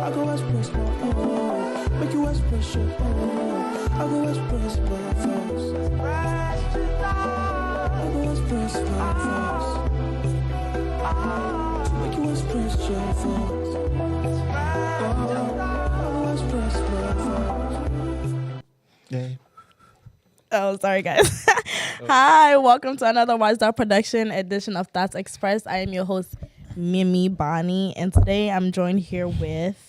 I go express my make you express your I go express my thoughts. I go express my thoughts. To make you express your thoughts. I go express my thoughts. Yeah. Oh, sorry, guys. Hi, welcome to another Wyattsdot production edition of Thoughts Expressed. I am your host, Mimi Bonnie, and today I'm joined here with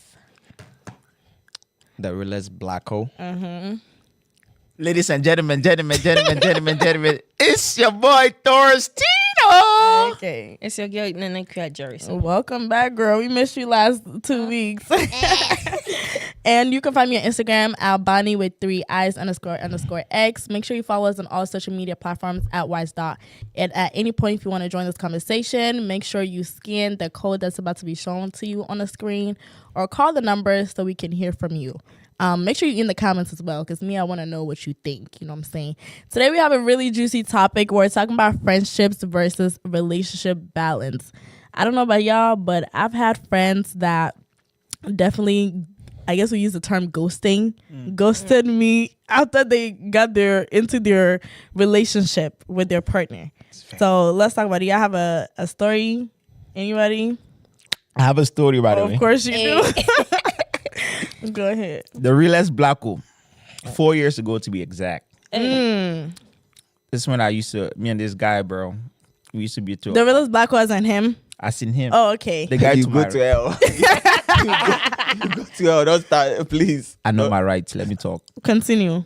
The realest black hole. Ladies and gentlemen, it's your boy Thorstino. Okay. It's your girl Nana Kria Jerry. Welcome back, girl. We missed you last 2 weeks. And you can find me on Instagram at Bonnie with 3 eyes _ X. Make sure you follow us on all social media platforms at Wyattsdot. And at any point, if you want to join this conversation, make sure you scan the code that's about to be shown to you on the screen or call the number so we can hear from you. Make sure you're in the comments as well, because I want to know what you think. You know what I'm saying? Today we have a really juicy topic. We're talking about friendships versus relationship balance. I don't know about y'all, but I've had friends that definitely, I guess we use the term ghosting, ghosted me after they got into their relationship with their partner. So let's talk about it. Y'all have a story? Anybody? I have a story, by the way. Of course you do. Go ahead. The realest black hole. 4 years ago, to be exact. This is when me and this guy, bro, we used to be The realest black hole isn't him? I seen him. Oh, okay. The guy you to go my to hell. You go to hell. Don't start, please. I know my rights. Let me talk. Continue.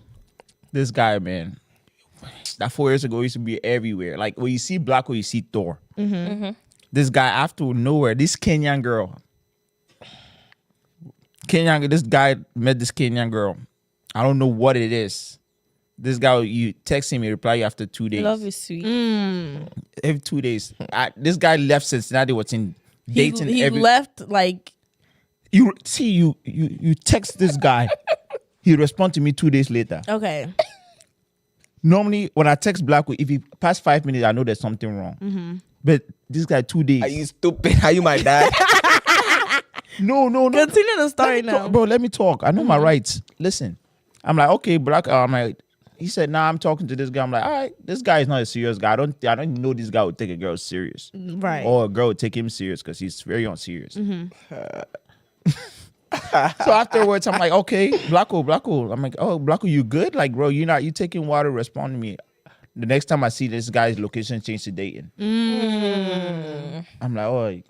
This guy, man, that 4 years ago used to be everywhere. Like when you see black hole, you see Thor. This guy, after nowhere, this Kenyan girl. This guy met this Kenyan girl. I don't know what it is. This guy, you text him, he reply you after 2 days. Love is sweet. Every 2 days. This guy left Cincinnati, was in dating. He left like... You text this guy, he respond to me 2 days later. Okay. Normally, when I text Blacko, if he pass 5 minutes, I know there's something wrong. But this guy 2 days. Are you stupid? Are you my dad? No. Continue the story now. Bro, let me talk. I know my rights. Listen. I'm like, okay, Black. I'm like, he said, nah, I'm talking to this guy. I'm like, all right, this guy is not a serious guy. I don't know this guy would take a girl serious. Right. Or a girl would take him serious because he's very unserious. So afterwards, I'm like, okay, Blacko. I'm like, oh, Blacko, you good? Like, bro, you taking water, respond to me. The next time I see this guy's location change to Dayton. I'm like, oh,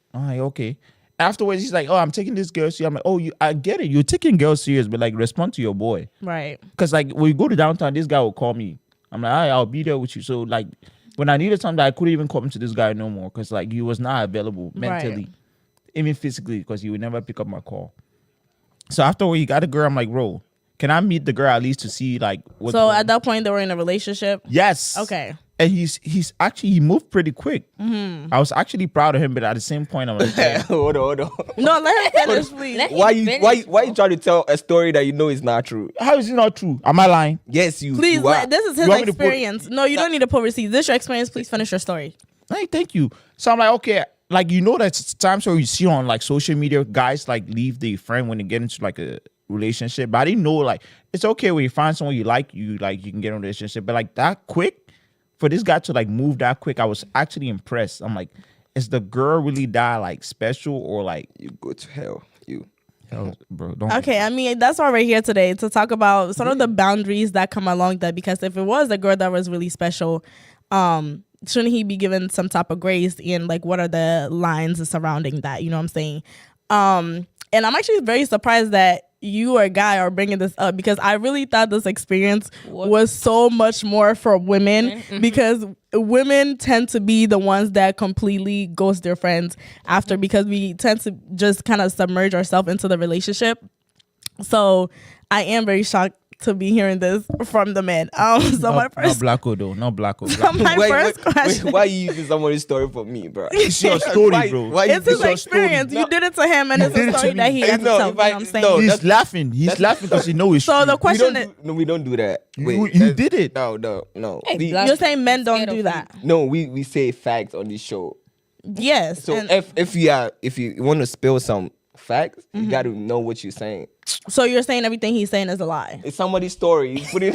okay. Afterwards, he's like, oh, I'm taking this girl serious. I'm like, oh, I get it. You're taking girls serious, but like, respond to your boy. Right. Because like, when we go to downtown, this guy will call me. I'm like, all right, I'll be there with you. So like, when I needed something, I couldn't even come to this guy no more because like, he was not available mentally, even physically, because he would never pick up my call. So after he got a girl, I'm like, bro, can I meet the girl at least to see like what's So going at that point, they were in a relationship? Yes. Okay. And he moved pretty quick. I was actually proud of him, but at the same point, I'm like, Hold on. No, let him finish, please. Why you trying to tell a story that you know is not true? how is it not true? Am I lying? Yes, you. Please, you are. this is You his want me to put- experience. No, you don't need to put receipts. This is your experience. Please finish your story. Hey, thank you. So I'm like, okay, like there's times where you see on like social media, guys like leave their friend when they get into like a relationship. But I didn't know like it's okay when you find someone you can get in a relationship. But like that quick, for this guy to like move that quick, I was actually impressed. I'm like, is the girl really that like special or like You go to hell. You. hell, bro? Don't. Okay, I mean, that's why we're here today, to talk about some of the boundaries that come along that, because if it was a girl that was really special, shouldn't he be given some type of grace, and like what are the lines surrounding that? You know what I'm saying? And I'm actually very surprised that you or a guy are bringing this up, because I really thought this experience was so much more for women, because women tend to be the ones that completely ghost their friends after, because we tend to just kind of submerge ourselves into the relationship. So I am very shocked to be hearing this from the men. So my first, not Blacko though, not Blacko. so my first question. Why you using somebody's story for me, bro? It's your story, bro. Why you It's his using your experience. You did it to him, and it's did a it to story me. that he Hey, had to no, tell. if You know I- what I'm saying? no, He's laughing. He's laughing because he knows it's So true. the We question don't is, do, no, we don't do that. You Wait, did it. No. Hey, We- black- you're saying men don't Scared do of that? no, we say facts on this show. Yes. So and- if you want to spill some facts, you got to know what you're saying. So you're saying everything he's saying is a lie. It's somebody's story. You put it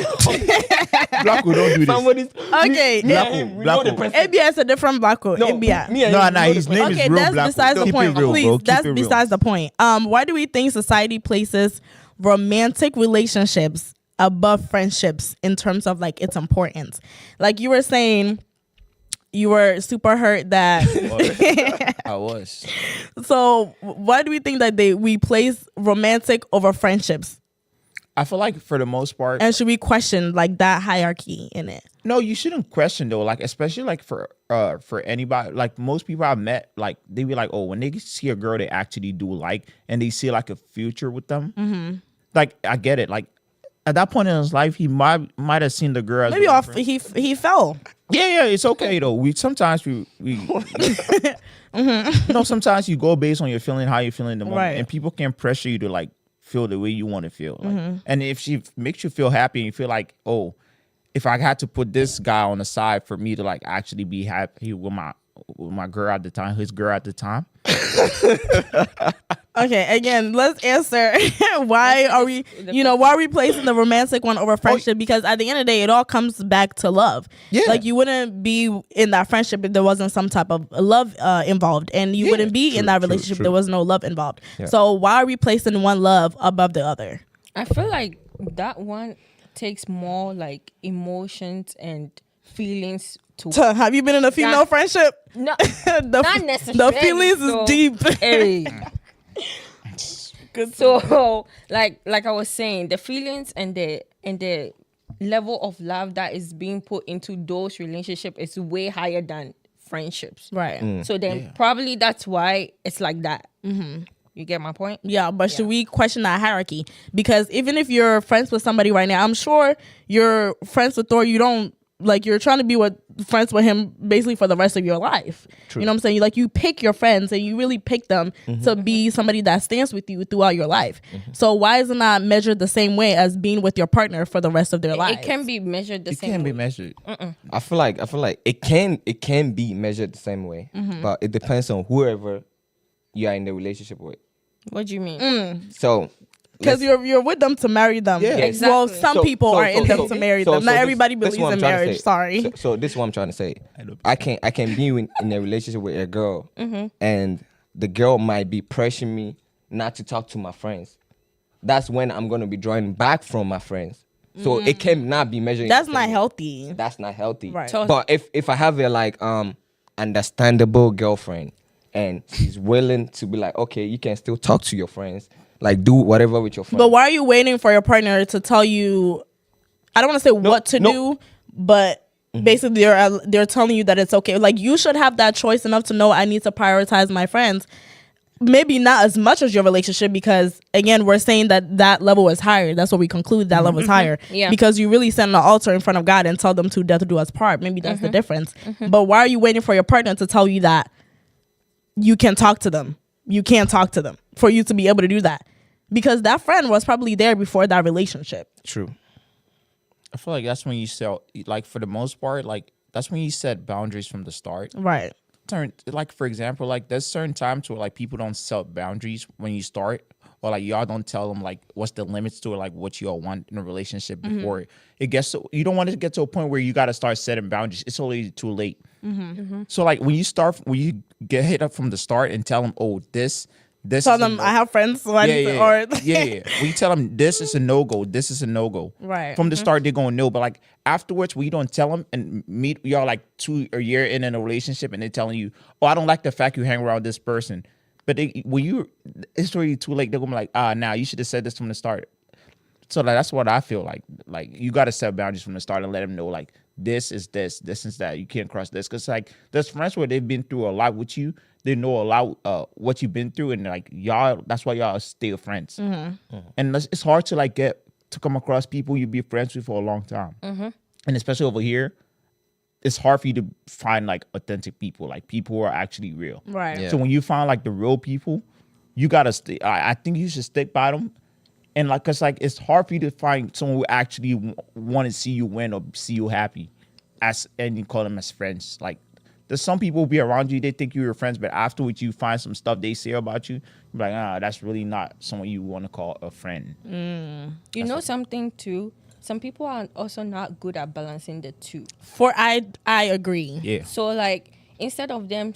Black don't do this. somebody's. Okay. Me and him, we know the person. ABS a different Blacko. No, ABS. me and No, him, nah, we know his the name person. is Okay, real that's Black. besides the Keep it point. real, Please, bro. Keep that's it real. besides the point. Why do we think society places romantic relationships above friendships in terms of like its importance? Like you were saying, you were super hurt that. I was. So why do we think that we place romantic over friendships? I feel like for the most part, And should we question like that hierarchy in it? no, you shouldn't question though. Like especially like for anybody, like most people I've met, like they be like, oh, when they see a girl they actually do like, and they see like a future with them. Mm-hmm. Like I get it. Like at that point in his life, he might have seen the girl. As Maybe a off friend. he fell. Yeah, it's okay though. We sometimes we no, sometimes you go based on your feeling, how you feeling in the moment, Right. and people can pressure you to like feel the way you want to feel. Like, and if she makes you feel happy and you feel like, oh, if I had to put this guy on the side for me to like actually be happy with my girl at the time, his girl at the time. Okay, again, let's answer why are we placing the romantic one over friendship? Because at the end of the day, it all comes back to love. Yeah. Like you wouldn't be in that friendship if there wasn't some type of love involved, and you wouldn't be in that relationship if there was no love involved. Yeah. So why are we placing one love above the other? I feel like that one takes more like emotions and feelings to. Have you been in a female Yeah. friendship? No, the, not necessarily. the feelings so, is deep. Hey. Good. So like I was saying, the feelings and the level of love that is being put into those relationships is way higher than friendships. Right. So then probably that's why it's like that. Mm-hmm. You get my point? Yeah, but should we question that hierarchy? Because even if you're friends with somebody right now, I'm sure you're friends with Thor. You don't like you're trying to be friends with him basically for the rest of your life. True. You know what I'm saying? Like you pick your friends and you really pick them to be somebody that stands with you throughout your life. So why isn't that measured the same way as being with your partner for the rest of their lives? It can be measured the It same can way. be measured. I feel like it can be measured the same way, but it depends on whoever you are in the relationship with. What do you mean? So Because you're with them to marry them. Yeah. Exactly. Well, some people are in them to marry them. Not this- everybody this believes what I'm in trying to marriage. say. Sorry. So this is what I'm trying to say. I can be in a relationship with a girl, and the girl might be pressuring me not to talk to my friends. That's when I'm gonna be drawing back from my friends. So it cannot be measured. That's not healthy. That's not healthy. Right. But if I have a like understandable girlfriend and she's willing to be like, okay, you can still talk to your friends, like do whatever with your friends. But why are you waiting for your partner to tell you? I don't want to say what to do, but basically they're telling you that it's okay. Like you should have that choice enough to know I need to prioritize my friends. Maybe not as much as your relationship, because again, we're saying that level is higher. That's what we conclude, that level is higher. Yeah. Because you really stand on the altar in front of God and tell them to death do us part. Maybe that's the difference. But why are you waiting for your partner to tell you that you can talk to them? You can't talk to them for you to be able to do that, because that friend was probably there before that relationship. True. I feel like that's when you sell, like for the most part, like that's when you set boundaries from the start. Right. Like for example, like there's certain times where like people don't set boundaries when you start, or like y'all don't tell them like what's the limits to it, like what y'all want in a relationship before it gets to, you don't want to get to a point where you got to start setting boundaries. It's already too late. So like when you get hit up from the start and tell them, oh, this Tell is them a I have friends. So I need to, or yeah. When you tell them this is a no-go, this is a no-go. Right. From the start, they're going to know. But like afterwards, when you don't tell them and meet y'all like a year in a relationship and they're telling you, oh, I don't like the fact you hang around this person. But it's already too late. They're going to be like, now you should have said this from the start. So that's what I feel like. Like you got to set boundaries from the start and let them know like this is this is that. You can't cross this. Because like there's friends where they've been through a lot with you. They know a lot what you've been through, and like y'all, that's why y'all still friends. And it's hard to like get to come across people you be friends with for a long time, and especially over here, it's hard for you to find like authentic people, like people who are actually real. Right. Yeah. So when you find like the real people, you gotta stay. I think you should stick by them, and like, cause like it's hard for you to find someone who actually want to see you win or see you happy, and you call them as friends, like. there's some people be around you, they think you're your friends, but afterwards you find some stuff they say about you, you're like, that's really not someone you want to call a friend. You know something too? Some people are also not good at balancing the two. I agree. Yeah. So like instead of them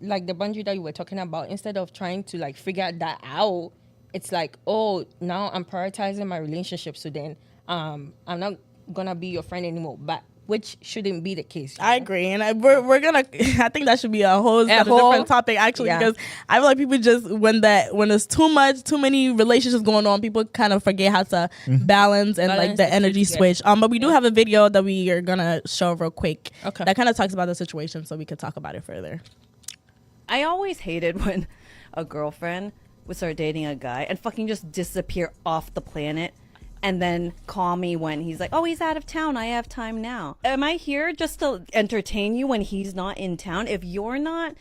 like the boundary that you were talking about, instead of trying to like figure that out, it's like, oh, now I'm prioritizing my relationship, so then I'm not gonna be your friend anymore. But which shouldn't be the case. I agree, and we're gonna. I think that should be a whole different topic actually, because I feel like people just when there's too many relationships going on, people kind of forget how to balance and like the energy switch. But we do have a video that we are gonna show real quick. Okay. That kind of talks about the situation, so we could talk about it further. I always hated when a girlfriend would start dating a guy and fucking just disappear off the planet. And then call me when he's like, oh, he's out of town. I have time now. Am I here just to entertain you when he's not in town? If you're not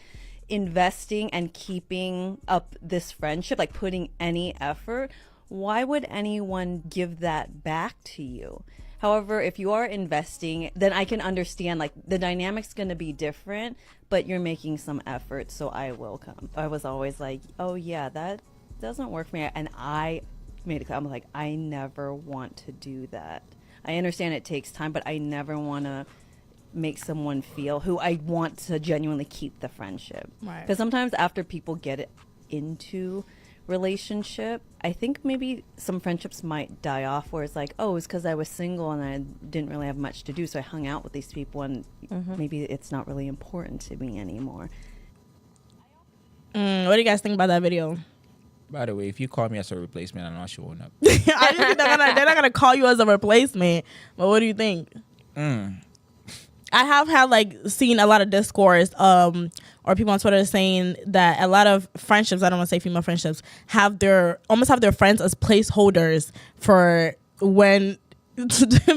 investing and keeping up this friendship, like putting any effort, why would anyone give that back to you? However, if you are investing, then I can understand like the dynamic's going to be different, but you're making some effort, so I will come. I was always like, oh yeah, that doesn't work for me. And I made it. I'm like, I never want to do that. I understand it takes time, but I never want to make someone feel who I want to genuinely keep the friendship. Right. Because sometimes after people get it into relationship, I think maybe some friendships might die off where it's like, oh, it's because I was single and I didn't really have much to do, so I hung out with these people and maybe it's not really important to me anymore. What do you guys think about that video? By the way, if you call me as a replacement, I'm not showing up. I just think they're not gonna call you as a replacement. But what do you think? Mm. I have had like seen a lot of discourse, or people on Twitter saying that a lot of friendships, I don't want to say female friendships, almost have their friends as placeholders for when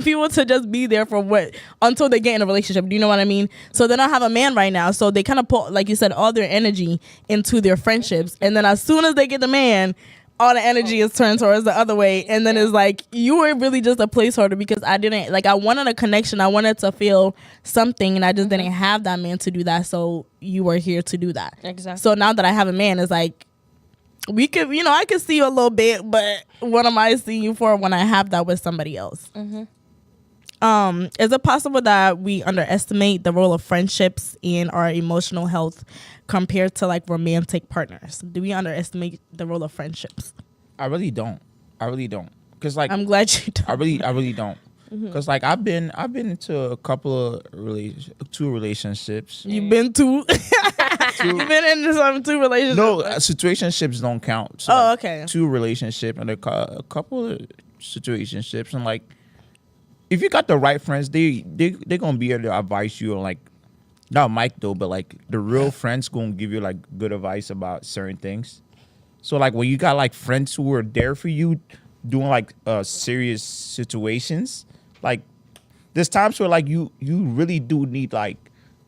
people to just be there for until they get in a relationship. Do you know what I mean? So they don't have a man right now, so they kind of put, like you said, all their energy into their friendships, and then as soon as they get the man, all the energy is turned towards the other way, and then it's like, you were really just a placeholder because I wanted a connection, I wanted to feel something, and I just didn't have that man to do that, so you were here to do that. Exactly. So now that I have a man, it's like, we could, I could see you a little bit, but what am I seeing you for when I have that with somebody else? Is it possible that we underestimate the role of friendships in our emotional health compared to like romantic partners? Do we underestimate the role of friendships? I really don't. Cause like I'm glad you don't. I really don't. Cause like I've been into a couple of two relationships. You've been to you've been into some two relationships. No, situationships don't count. So okay. Two relationships and a couple of situationships, and like if you got the right friends, they're gonna be able to advise you on like, not Mike though, but like the real friends gonna give you like good advice about certain things. So like when you got like friends who are there for you doing like serious situations, like there's times where like you really do need like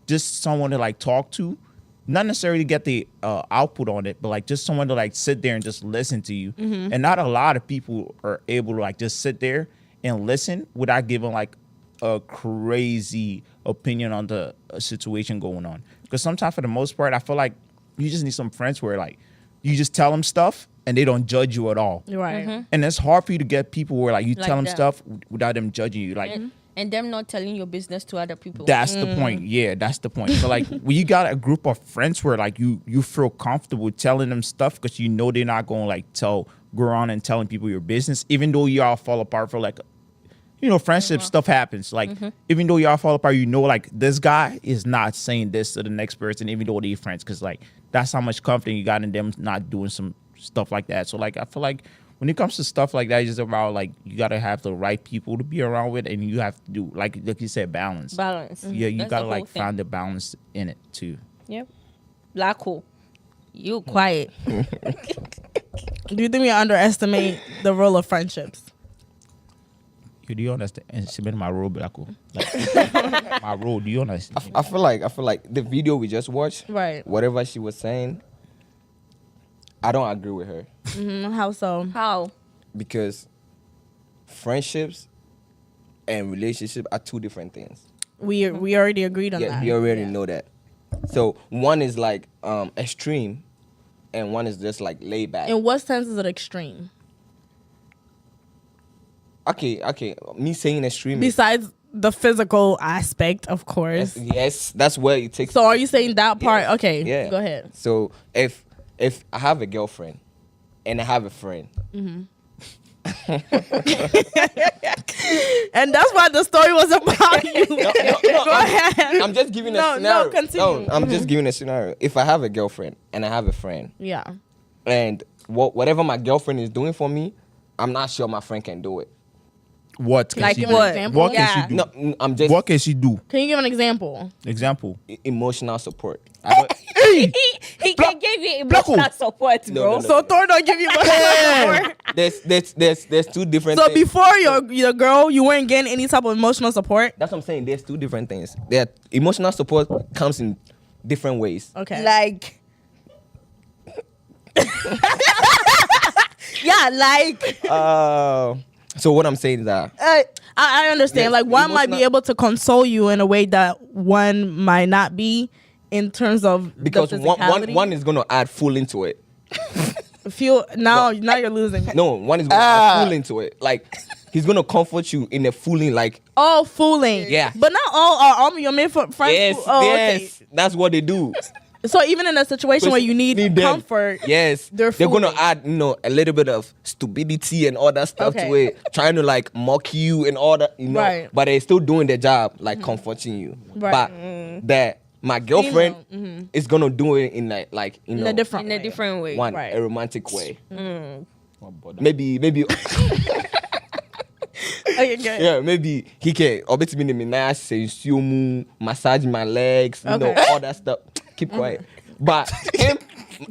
just someone to like talk to, not necessarily get the output on it, but like just someone to like sit there and just listen to you. And not a lot of people are able to like just sit there and listen without giving like a crazy opinion on the situation going on. Because sometimes for the most part, I feel like you just need some friends where like you just tell them stuff and they don't judge you at all. Right. And it's hard for you to get people where like you Like tell them that. stuff without them judging you. Like and them not telling your business to other people. that's the point. Yeah, that's the point. So like when you got a group of friends where like you feel comfortable telling them stuff because you know they're not going to like go around and telling people your business, even though y'all fall apart for like, friendship stuff happens. Like even though y'all fall apart, like this guy is not saying this to the next person, even though they're friends, because like that's how much confidence you got in them not doing some stuff like that. So like I feel like when it comes to stuff like that, it's just about like you gotta have the right people to be around with, and you have to do like you said, balance. Yeah, you That's gotta the like whole thing. find the balance in it too. Yep. Black hole. You quiet. Do you think we underestimate the role of friendships? Do you understand? And submit my role, Black hole. Like my role. Do you understand? I feel like the video we just watched, Right. whatever she was saying, I don't agree with her How so? How? because friendships and relationships are two different things. We already agreed on Yeah, that. we already know that. So one is like extreme, and one is just like laid back. In what sense is it extreme? Okay. Me saying extreme. Besides the physical aspect, of course. Yes, that's where it takes. So are you saying that part? Yeah. Okay, Yeah. go ahead. So if I have a girlfriend and I have a friend, And that's why the story was about you. Go ahead. I'm just giving a No, scenario. continue. I'm just giving a scenario. If I have a girlfriend and I have a friend, Yeah. and whatever my girlfriend is doing for me, I'm not sure my friend can do it. What can Like she what? do? What Yeah. can she do? No, I'm just What can she do? Can you give an example? Example. emotional support. Hey, He can give you emotional support, No, bro. no, no. So Thor don't give you much support. There's two different. So things. before your girl, you weren't getting any type of emotional support. That's what I'm saying. There's two different things. There, emotional support comes in different ways. Okay. Like, yeah, like, So what I'm saying is that I understand. Yes, Like one might be emotional- able to console you in a way that one might not be in terms of because the one is gonna add full into it. feel now you're losing. No, one is gonna add full into it. Like he's gonna comfort you in a fooling. Like All fooling. Yeah. But not all are your male friends. yes, Okay. that's what they do. So even in a situation where you need them. comfort, Yes, they're gonna fooling. add a little bit of stupidity and all that stuff to Okay. it, trying to like mock you and all that, Right. But they're still doing their job, like comforting you. Right. But that my girlfriend is gonna do it in like in a different in a way. different way. one Right. a romantic way. Maybe Okay, good. yeah, maybe he can obey me in the say massage my legs, Okay. all that stuff. Keep quiet. But him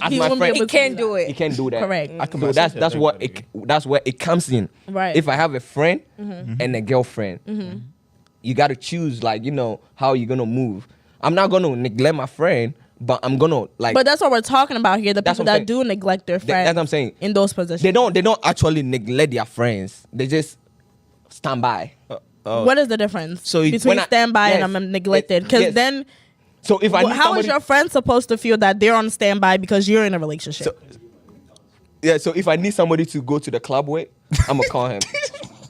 as He my won't be friend, able He can't do he it. can't do that. Correct. So that's where it comes in. Right. If I have a friend and a girlfriend, you got to choose how you're gonna move. I'm not gonna neglect my friend, but I'm gonna like. But that's what we're talking about here. The That's people what I'm that do neglect their friends. that's what I'm saying. In those positions. They don't actually neglect their friends. They just stand by. What is the difference So between when I- standby and yes, I'm neglected? Because yes. then, So if I need how is somebody, your friend supposed to feel that they're on standby because you're in a relationship? so if I need somebody to go to the club with, I'm gonna call him.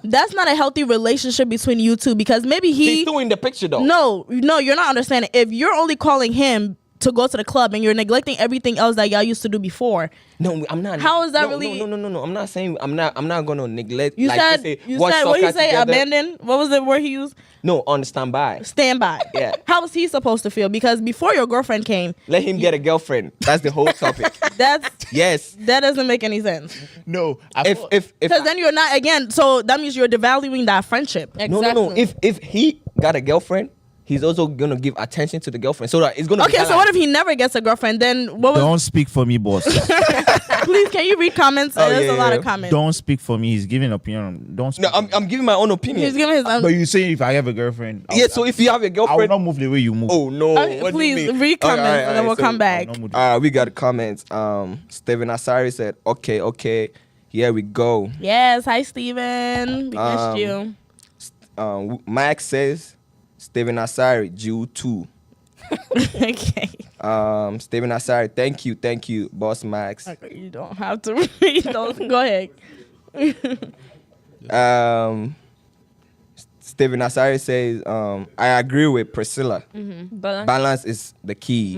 That's not a healthy relationship between you two because maybe He's still in the picture though. No, you're not understanding. If you're only calling him to go to the club and you're neglecting everything else that y'all used to do before, No, I'm not. How is that no, really- No. I'm not saying I'm not gonna neglect. you like, said they say, you watch said what he soccer say? together. Abandon? What was the word he used? No, on standby. Standby. Yeah. How was he supposed to feel? Because before your girlfriend came, Let him get a girlfriend. That's the whole topic. that Yes. doesn't make any sense. No. If Because then you're not again. So that means you're devaluing that friendship. no. If he got a girlfriend, he's also gonna give attention to the girlfriend, so that it's gonna. Okay, so what if he never gets a girlfriend? Then what was? Don't speak for me, boss. Please, can you read comments? Oh, There's yeah, a lot yeah. of comments. Don't speak for me. He's giving opinion. Don't speak. No, I'm giving my own opinion. He's giving his own. Um, But you say if I have a girlfriend, Yeah. So if you have a I will girlfriend, not move the way you move. oh no. Okay, what do you please mean? read Okay, comments and then we'll come back. I will not move the- We got comments. Steven Asari said, "Okay, here we go." Yes, hi Steven. We missed you. Max says, "Steven Asari, Jew too." Okay. Steven Asari, thank you, boss Max. Okay, you don't have to read those. Go ahead. Steven Asari says, "I agree with Priscilla. Balance. Balance is the key."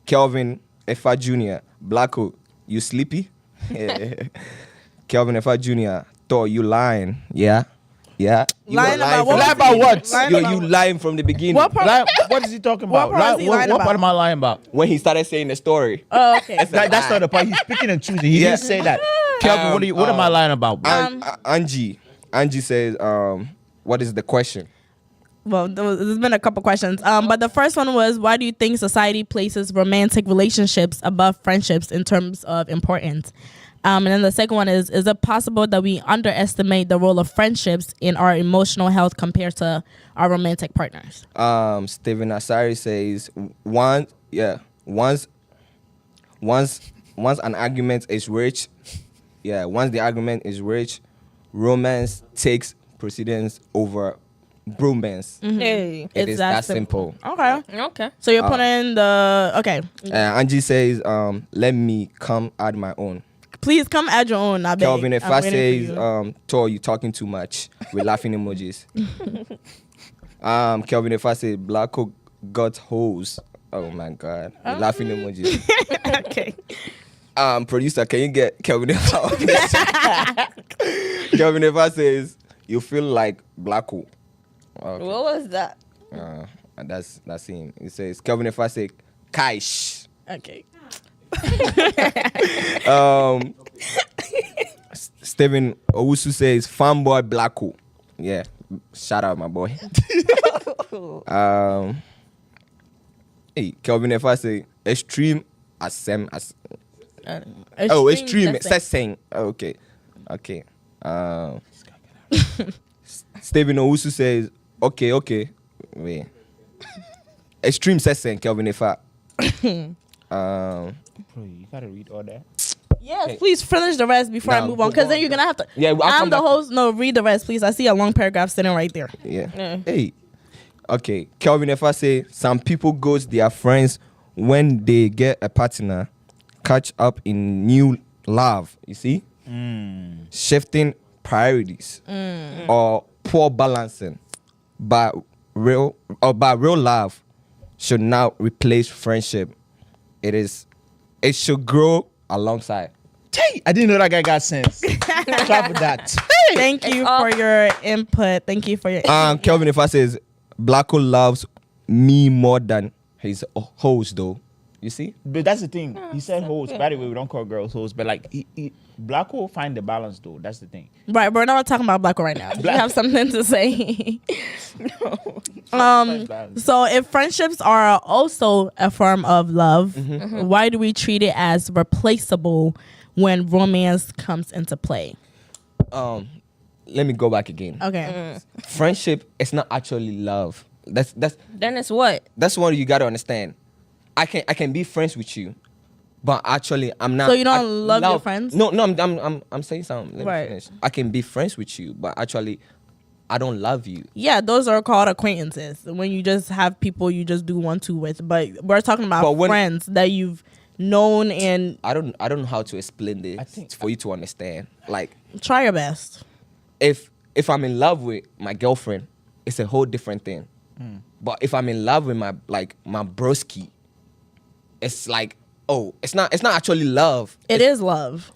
Kelvin Efa Jr. Blacko, you sleepy? Kelvin Efa Jr. Thor, you lying? Yeah. You Lying were about what? from- Lie about what? Lying You about you lying from the beginning. What part? What is he talking What about? part is he lying What about? part am I lying about? When he started saying the story. Oh, okay. That's not the part. He's picking and choosing. He Yeah. didn't say that. Kelvin, what am I lying about? Angie says, what is the question? Well, there's been a couple questions. But the first one was, why do you think society places romantic relationships above friendships in terms of importance? And then the second one is it possible that we underestimate the role of friendships in our emotional health compared to our romantic partners? Steven Asari says, once an argument is rich, once the argument is rich, romance takes precedence over bromance. Hey. It It's is that that simple. Okay. Okay. So you're putting the okay. Angie says, let me come add my own. Please come add your own. I beg. Kelvin, if I'm I waiting for says, you. Tor, you talking too much with laughing emojis. Kelvin, if I say Black Coke got hoes. Oh my God, with laughing emojis. Okay. Producer, can you get Kelvin if I Kelvin if I says you feel like Black Coke. Okay. What was that? That's him. He says Kelvin if I say Kaish. Okay. Steven Owusu says fanboy Blacko. Yeah, shout out my boy. Hey, Kelvin, if I say extreme extreme sessing. Okay. Steven Owusu says okay. Wait. Extreme sessing, Kelvin, if I. Bro, you gotta read all that. Yes, please finish the rest before I Nah, move on, because then you're gonna have to. Yeah, I'll I'm come the back. host. No, read the rest, please. I see a long paragraph sitting right there. Yeah. Hey. Okay. Kelvin, if I say some people ghost their friends when they get a partner, catch up in new love. You see? Shifting priorities or poor balancing. But real love should now replace friendship. It should grow alongside. Hey, I didn't know that guy got sense. Try for that. Thank you for your input. Thank you for your. Kelvin, if I says Blacko loves me more than his hoes, though. You see? But that's the thing. He said hoes. By the way, we don't call girls hoes, but like Black will find the balance though. That's the thing. Right, we're not talking about Black right now. Do you have something to say? So if friendships are also a form of love, why do we treat it as replaceable when romance comes into play? Let me go back again. Okay. Friendship is not actually love. Then it's what? That's what you gotta understand. I can be friends with you, but actually I'm not. So you don't love your friends? No, I'm saying something. Let me Right. finish. I can be friends with you, but actually I don't love you. Yeah, those are called acquaintances. When you just have people you just do 1-2 with. But we're talking about But when- friends that you've known and I don't know how to explain this think- for you to understand. Like try your best. if I'm in love with my girlfriend, it's a whole different thing. But if I'm in love with my broski, it's like, oh, it's not actually love. It is love.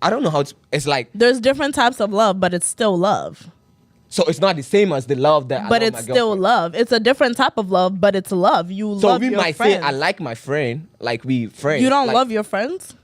I don't know how to. It's like, There's different types of love, but it's still love. so it's not the same as the love that. But I love it's my still girlfriend. love. It's a different type of love, but it's love. You So love we your might friends. say I like my friend, like we friends. You don't like, love your friends?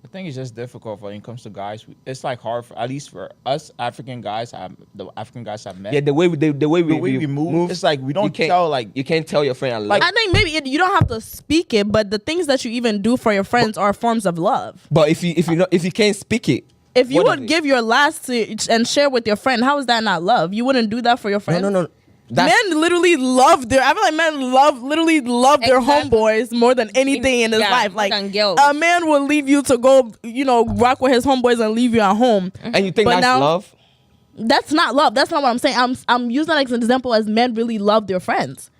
I think it's just difficult when it comes to guys. It's like hard for, at least for us African guys. The African guys I've met. Yeah, the way we move, it's like we don't tell like you can't tell your friend I like. I think maybe you don't have to speak it, but the things that you even do for your friends are forms of love. But if you can't speak it, If you what would is it? give your last and share with your friend, how is that not love? You wouldn't do that for your friends? No. Men literally love I feel like men literally love their Exactly. homeboys more than anything in his Yeah, life. more Like than girls. a man will leave you to go, rock with his homeboys and leave you at home. and you think But that's now- love. That's not love. That's not what I'm saying. I'm using that as an example as men really love their friends.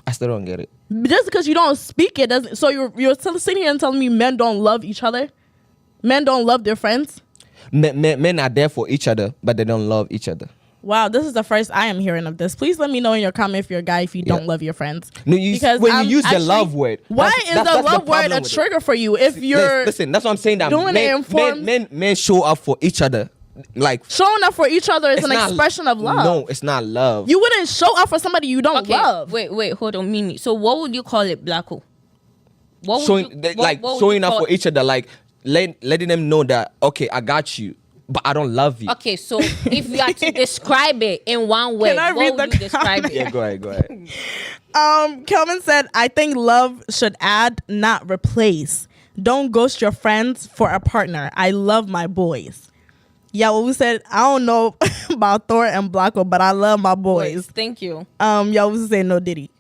I still don't get it. Just because you don't speak it doesn't. So you're still sitting here and telling me men don't love each other. Men don't love their friends. Men are there for each other, but they don't love each other. Wow, this is the first I am hearing of this. Please let me know in your comment if you're a guy if you don't love your friends. No, when I'm you use the actually- love word. Why that's- is that's the love word problem a with it. trigger for you? If you're Listen, that's what I'm saying. That doing it in forms- men show up for each other, like showing up for each other is it's an not- expression of love. No, it's not love. You wouldn't show up for somebody you don't Okay, love. wait, hold on, Mimi. So what would you call it, Blacko? What would showing you, they- what- like what would showing you up call- for each other, like letting them know that okay, I got you, but I don't love you. Okay, so if you had to describe it in one word, Can I read what would the you describe it? Yeah, go ahead. Kelvin said, I think love should add, not replace. Don't ghost your friends for a partner. I love my boys. Yeah, well, we said, I don't know about Thor and Blacko, but I love my boys. Thank you. Y'all was saying no Diddy.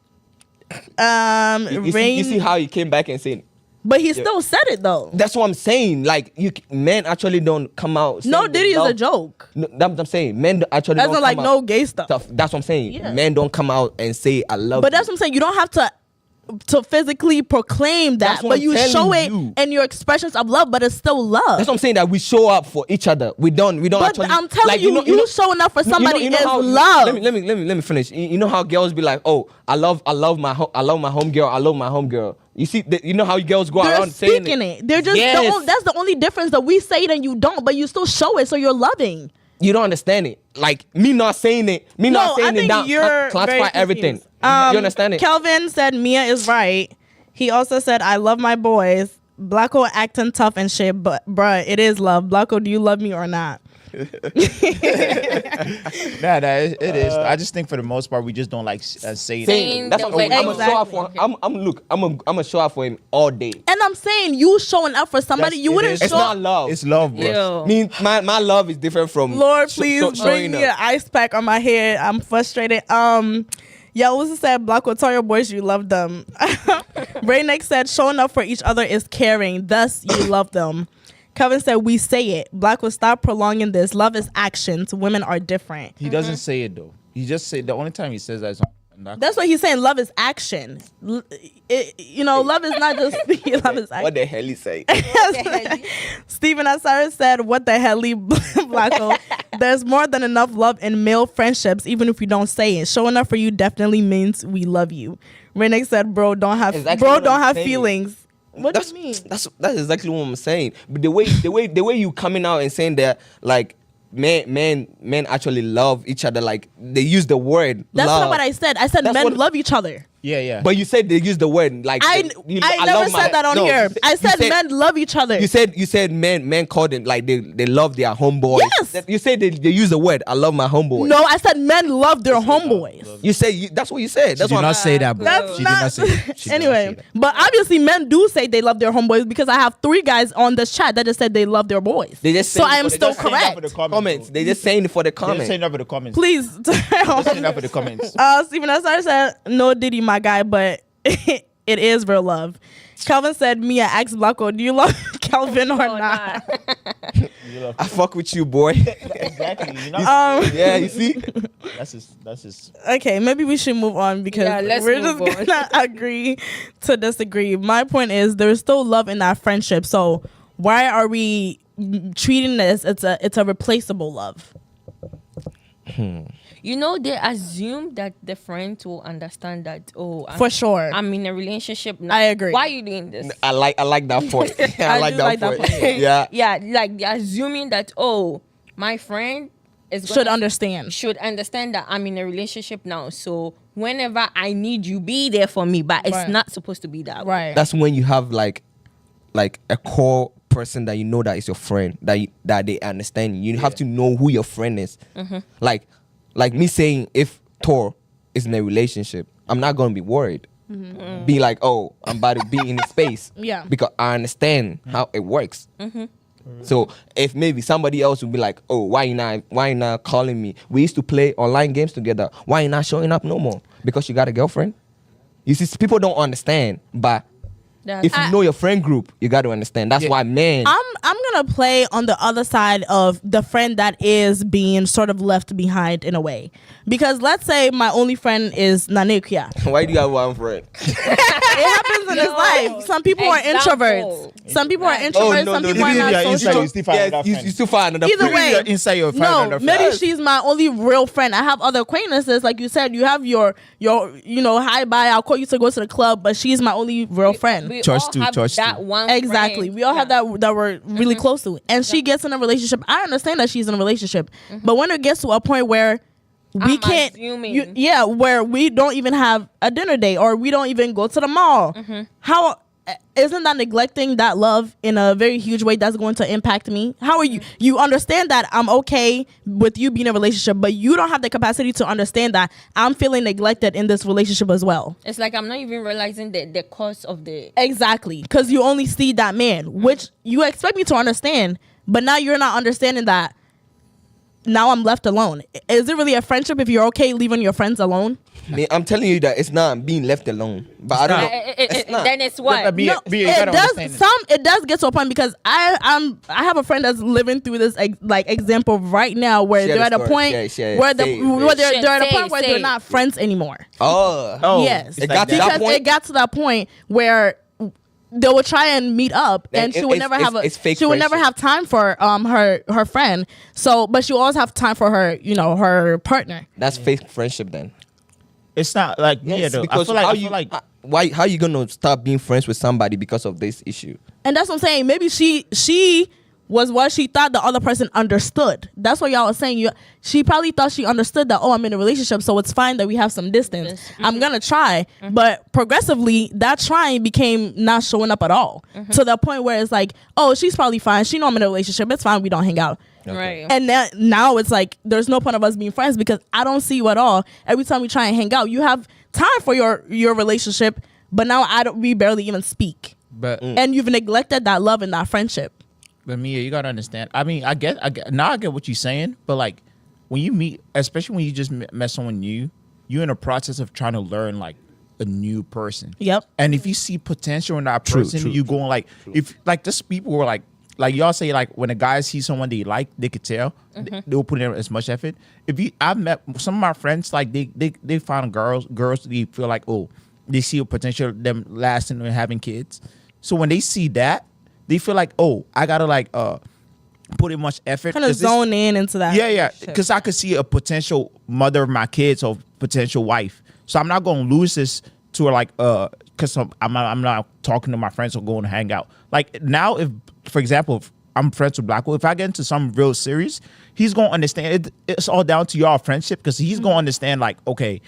You see how he came back and said, But he still said it though. That's what I'm saying. Like men actually don't come out. No, saying they Diddy is a love- joke. No, that's what I'm saying. Men actually That's don't not like come no out gay stuff. That's what I'm saying. Yeah. Men don't come out and say I love. But you. that's what I'm saying. You don't have to physically proclaim that, That's what but I'm you telling show it you. in your expressions of love. But it's still love. That's what I'm saying. That we show up for each other. We don't But actually. I'm telling like, you, showing up for somebody is how, love. Let me finish. You know how girls be like, oh, I love my homegirl. I love my homegirl. You see, you know how girls go They're around saying speaking it. They're just Yes. that's the only difference, that we say it and you don't, but you still show it, so you're loving. You don't understand it. Like me not saying it. Me not saying it down. you're Classify very everything. confused. You understand it? Kelvin said Mia is right. He also said, I love my boys. Blacko acting tough and shit, but bruh, it is love. Blacko, do you love me or not? Nah, it is. I just think for the most part we just don't like say it. Saying That's the what way- I'm gonna show out for. Exactly. I'm gonna show out for him all day. And I'm saying, you showing up for somebody, That's- you it wouldn't is. show It's not love. It's love, bro. Ew. Me, my love is different from Lord, please bring showing me an up. ice pack on my head. I'm frustrated. Yeah, Lucy said, Blacko, tell your boys you love them. Raynick said, showing up for each other is caring. Thus, you love them. Kevin said, we say it. Blacko, stop prolonging this. Love is actions. Women are different. He doesn't say it though. He just say the only time he says that is on That's what he's saying. Love is action. Love is not just love is action. What the hell he say? Stephen Asara said, what the hell, Blacko? There's more than enough love in male friendships, even if you don't say it. Showing up for you definitely means we love you. Rennick said, bro, don't have Exactly what I'm saying. feelings. What that's, do you mean? That's exactly what I'm saying. But the way you coming out and saying that like men actually love each other, like they use the word That's love. not what I said. I said That's men what- love each other. Yeah. But you said they use the word like I never love my- said that on No, here. I you said men love each other. You said men call them like they love their homeboys. Yes. You said they use the word I love my homeboy. No, I said men love their homeboys. You said that's what you said. She That's did what not say that, bro. That's She not. did not say that. She did not say Anyway, that. but obviously men do say they love their homeboys, because I have 3 guys on this chat that just said they love their boys. They just So saying I am for the- still just saying that for correct. comments. They just saying it for the They're comments. saying that for the comments. Please. They're saying that for the comments. Stephen Asar said, no Diddy, my guy, but it is real love. Calvin said, Mia, ask Blacko, do you love Calvin or not? I fuck with you, boy. Exactly. You know? Yeah, you see. That's just. Okay, maybe we should move on, because Yeah, let's we're move just on. gonna agree to disagree. My point is, there's still love in that friendship. So why are we treating this? It's a replaceable love. You know, they assume that the friend will understand that. Oh, For sure. I'm in a relationship now. I agree. Why are you doing this? I like that point. I like do that like that point. point. Yeah. Yeah, like they're assuming that, oh, my friend is Should gonna- understand. should understand that I'm in a relationship now. So whenever I need you, be there for me. But it's Right. not supposed to be that way. Right. That's when you have like a core person that you know that is your friend, that they understand you. You have to know who your friend is. Like me saying, if Thor is in a relationship, I'm not gonna be worried. Be like, oh, I'm about to be in his space. Yeah. Because I understand how it works. So if maybe somebody else would be like, oh, why you not calling me? We used to play online games together. Why you not showing up no more? Because you got a girlfriend? You see, people don't understand, but if you know your friend group, you got to understand. That's why men. I'm gonna play on the other side of the friend that is being sort of left behind in a way, because let's say my only friend is Nanekia. Why do you have one friend? It happens in this life. Some people are Example. introverts. Some people are Oh, introverts. no, some no, people no, are no, not yeah, social. inside you still find another you friend. still find another Either friend. way, You're inside your friend, no, another maybe friend. she's my only real friend. I have other acquaintances, like you said. You have your hi bye. I'll call you to go to the club, but she's my only real friend. We Church all too, have church that too. one Exactly. friend. We all have Yeah. that we're really close to, and she gets in a relationship. I understand that she's in a relationship, but when it gets to a point where we I'm can't, assuming. where we don't even have a dinner date or we don't even go to the mall, how isn't that neglecting that love in a very huge way that's going to impact me? How are you? You understand that I'm okay with you being in a relationship, but you don't have the capacity to understand that I'm feeling neglected in this relationship as well. It's like I'm not even realizing the cost of the. Exactly, because you only see that man, which you expect me to understand, but now you're not understanding that now I'm left alone. Is it really a friendship if you're okay leaving your friends alone? I'm telling you that it's not being left alone. But I don't know. It's not. Then it's what? But you It gotta does. understand it. It does get to a point because I have a friend that's living through this example right now where Share they're at the a story. point Share. where Say it, where say they're at a Say point where they're it. not friends anymore. Oh. Yes, It got to that because point? it got to that point where they would try and meet up, and she would never have fake she would never friendship. have time for her friend. So, but she always have time for her her partner. That's fake friendship then. It's not like Yes, though. because I feel like how you gonna stop being friends with somebody because of this issue? And that's what I'm saying. Maybe she was what she thought the other person understood. That's what y'all are saying. She probably thought she understood that, oh, I'm in a relationship, so it's fine that we have some distance. I'm going to try. But progressively, that trying became not showing up at all. To the point where it's like, oh, she's probably fine. She know I'm in a relationship. It's fine. We don't hang out. Right. And then now it's like, there's no point of us being friends because I don't see you at all. Every time we try and hang out, you have time for your relationship, but now we barely even speak. but And you've neglected that love and that friendship. But Mia, you gotta understand. I mean, I get now I get what you're saying, but like when you meet, especially when you just met someone new, you're in a process of trying to learn like a new person. Yep. And if you see potential in that True, person, true, you going like if like just people were like y'all say like when a guy sees someone they like, they could tell they'll put in as much effort. I've met some of my friends like they find girls they feel like they see a potential them lasting and having kids. So when they see that, they feel like, oh, I gotta like put in much effort. Kind of zone in into that. Yeah, because I could see a potential mother of my kids or potential wife. So I'm not gonna lose this to like because I'm not talking to my friends or going to hang out. Like now, if for example, if I'm friends with Blackwell, if I get into something real serious, he's gonna understand. It's all down to y'all friendship because he's gonna understand. Like, okay,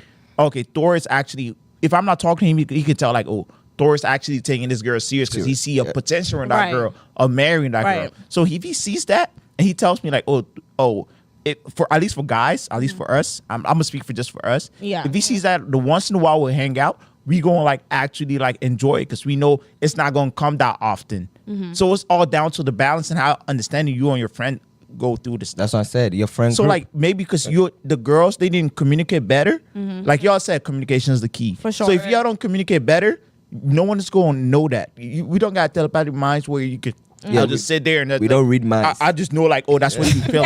Thor is actually. If I'm not talking to him, he can tell like, oh, Thor is actually taking this girl serious because he see a potential in that Right. girl of marrying that Right. girl. So if he sees that and he tells me like, for at least for guys, at least for us, I'm gonna speak for just for us. Yeah. If he sees that the once in a while we'll hang out, we gonna like actually like enjoy it because we know it's not gonna come that often. So it's all down to the balance and how understanding you and your friend go through this. That's what I said. Your friend. So group. like maybe because the girls they didn't communicate better. Like y'all said, communication is the key. For sure. So if y'all don't communicate better, no one is going to know that. We don't got telepathic minds where you could just sit there and we don't read minds. I just know like, oh, that's what you feel.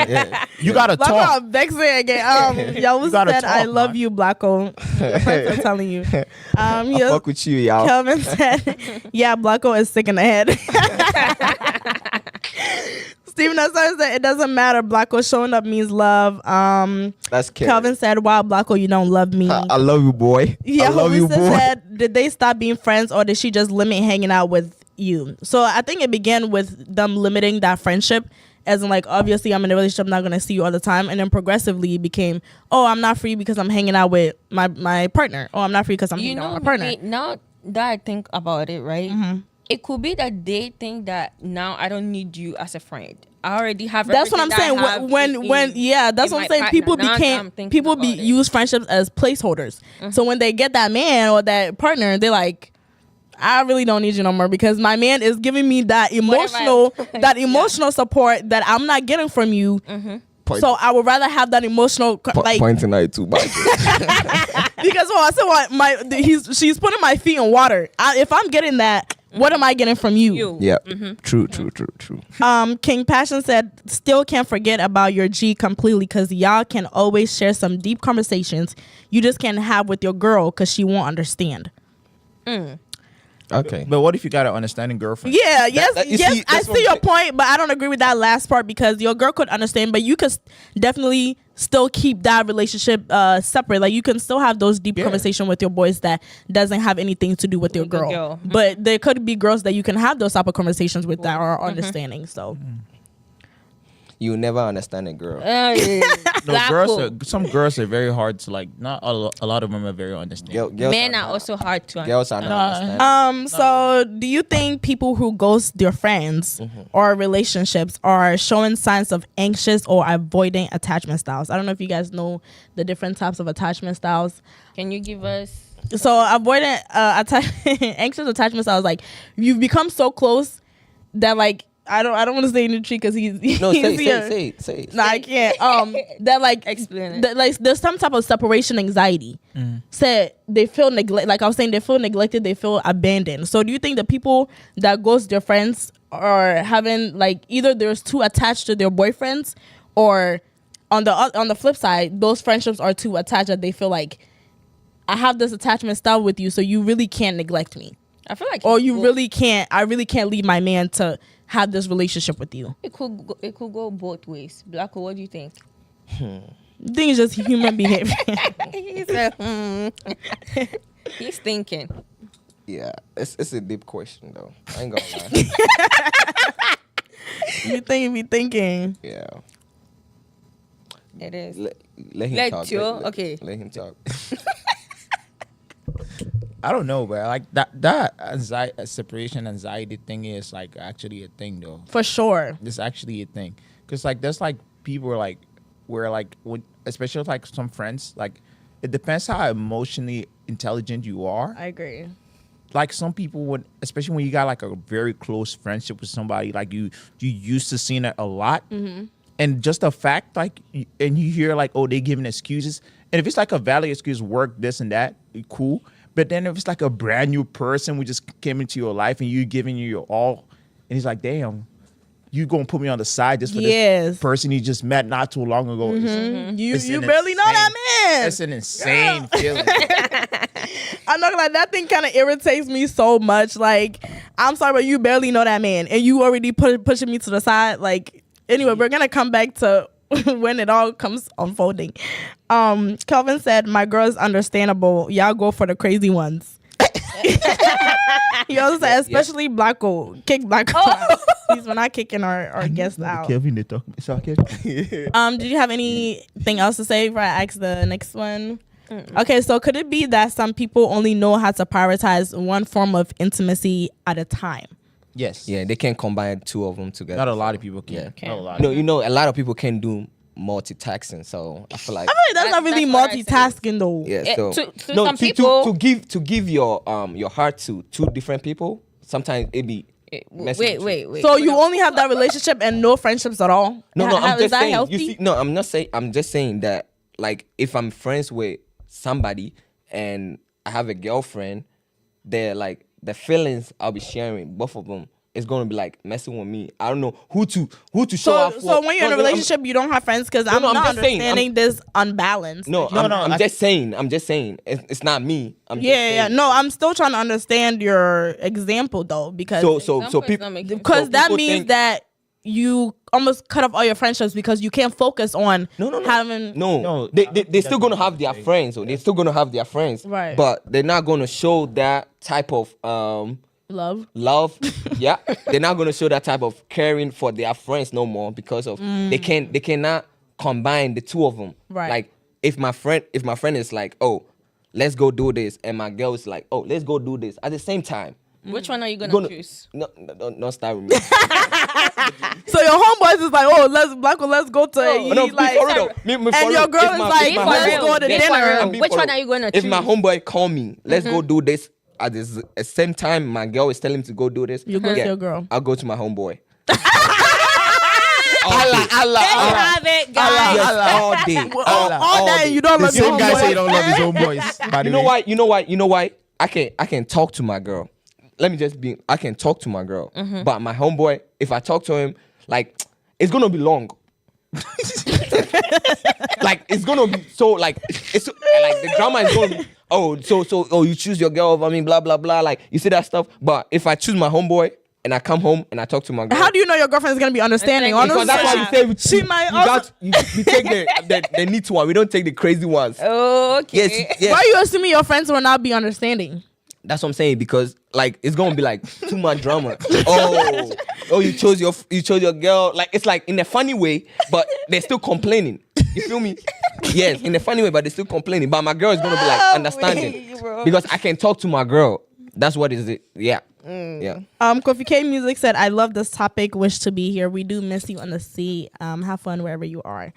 You gotta Black talk. Girl vexing again. Y'all gotta said, "I talk, love man. you, Blacko." Your friends are telling you. I fuck with you, y'all. Kelvin said, "Yeah, Blacko is sick in the head." Steven Asar said, "It doesn't matter. Blacko showing up means love." That's Kelvin said, "Wow, Blacko, you don't love me." I love you, boy. Yeah, I love you, Holistic boy. said, "Did they stop being friends, or did she just limit hanging out with you?" So I think it began with them limiting that friendship, as in like, obviously I'm in a relationship, I'm not gonna see you all the time, and then progressively it became, oh, I'm not free because I'm hanging out with my partner. Oh, I'm not free because I'm hanging out with my partner. Now that I think about it, right? It could be that they think that now I don't need you as a friend. I already have. That's what I'm everything that I saying. have When that's in what I'm my saying. partner. People Now I'm became thinking about it. use friendships as placeholders. So when they get that man or that partner, they're like, I really don't need you no more because my man is giving me that emotional support that I'm not getting from you. Point. So I would rather have that emotional like Pointing at it too much. because I said what she's putting my feet in water. If I'm getting that, what am I getting from you? Yeah. True. King Passion said, "Still can't forget about your G completely because y'all can always share some deep conversations you just can't have with your girl because she won't understand." Okay. But what if you got an understanding girlfriend? Yeah, you see, I that's what see your I'm point, but I don't agree with that last part because your girl could understand, but you could definitely still keep that relationship separate. Like you can still have those deep conversation with your boys that doesn't have anything to do with your With the girl. girl. But there could be girls that you can have those type of conversations with that are understanding. So You never understand a girl. No, some girls are very hard to like. Not a lot of them are very understanding. Girls Men are also hard to Girls are not understanding. So do you think people who ghost their friends or relationships are showing signs of anxious or avoiding attachment styles? I don't know if you guys know the different types of attachment styles. Can you give us? So avoidant anxious attachment styles, like you've become so close that like I don't want to say Nutri because he's No, he's say here. it. No, I can't. That like Explain it. that, like there's some type of separation anxiety. Said they feel neglect. Like I was saying, they feel neglected. They feel abandoned. So do you think the people that ghost their friends are having like either they're too attached to their boyfriends, or on the flip side, those friendships are too attached that they feel like I have this attachment style with you, so you really can't neglect me, I feel like or it you could- really can't. I really can't leave my man to have this relationship with you. It could go both ways. Blacko, what do you think? I think it's just human behavior. He said, He's thinking. Yeah, it's a deep question though. I ain't gonna lie. You be thinking. Yeah. It is. Let him Let talk. you- Let- okay. Let him talk. I don't know, but like that separation anxiety thing is like actually a thing though. For sure. It's actually a thing, because like there's like people like where like when, especially with, like some friends, like it depends how emotionally intelligent you are. I agree. Like some people would, especially when you got like a very close friendship with somebody, like you used to seeing it a lot, and just the fact like and you hear like, oh, they giving excuses, and if it's like a valid excuse, work this and that, cool. But then if it's like a brand new person who just came into your life and you giving you your all, and he's like, damn, you gonna put me on the side just for this person you just met not too long ago. You barely know that man. It's an insane feeling. I'm not gonna lie, that thing kind of irritates me so much. Like, I'm sorry, but you barely know that man, and you already pushing me to the side. Like, anyway, we're gonna come back to when it all comes unfolding. Kelvin said, "My girl is understandable. Y'all go for the crazy ones." He also said, especially Blacko, kick Blacko out. Please, we're not kicking our guests out. Kevin, they talk. Sorry, Kevin. Did you have anything else to say before I ask the next one? Okay, so could it be that some people only know how to prioritize one form of intimacy at a time? Yes. Yeah, they can't combine two of them together. Not a lot of people can. Yeah. Not a lot. No, you know, a lot of people can do multitasking. So I feel like I feel like that's not really That's what I multitasking though. yeah. Eh, So to no, some to, people- to give your heart to two different people. Sometimes it be messing with you. Wait. So you only have that relationship and no friendships at all? No, Ha- I'm is just that saying. healthy? You see, no, I'm not saying. I'm just saying that, like, if I'm friends with somebody and I have a girlfriend, they're like the feelings I'll be sharing, both of them, is gonna be like messing with me. I don't know who to show So, up so for. when you're in a relationship, you don't have friends because I'm no, I'm not just saying, understanding this unbalance. I'm just saying. I'm just saying. It's not me. I'm just Yeah. saying. No, I'm still trying to understand your example though, because So Example is people not making- because that people means think- that you almost cut off all your friendships because you can't focus on having. No, they still gonna have their friends, or they're still gonna have their friends, Right. But they're not gonna show that type of Love. yeah, they're not gonna show that type of caring for their friends no more because of they cannot combine the two of them. Right. Like if my friend is like, oh, let's go do this, and my girl is like, oh, let's go do this at the same time. Which one are you gonna choose? No, don't start with me. So your homeboys is like, oh, let's go to. No, like, for real though. Me and for your real. girl If is my- like, if my let's homeboy- go to Be for dinner. real. Be Which for one real. are you gonna If my choose? homeboy call me, let's go do this at the same time my girl is telling him to go do this. You go to your girl. I'll go to my homeboy. Have it, guys. Yes, all day. All day you don't The love your same guy say he homeboy. don't love his own boys. By the You know way. why? You know why? I can talk to my girl. Let me just be. I can talk to my girl, but my homeboy, if I talk to him, like it's gonna be long. Like it's gonna be so like it's like the drama is gonna be oh you choose your girl over me, blah blah blah, like you see that stuff. But if I choose my homeboy and I come home and I talk to my girl, How do you know your girlfriend is gonna be understanding? Because because that's why we say She might also- we take the neat one. We don't take the crazy ones. Okay. Yes. Why are you assuming your friends will not be understanding? That's what I'm saying, because like it's gonna be like too much drama. Oh, you chose your girl. Like it's like in a funny way, but they're still complaining. You feel me? Yes, in a funny way, but they're still complaining. But my girl is gonna be like understanding because I can talk to my girl. That's what is it? Yeah, yeah. Kofi K Music said, I love this topic, wish to be here. We do miss you on the sea. Have fun wherever you are.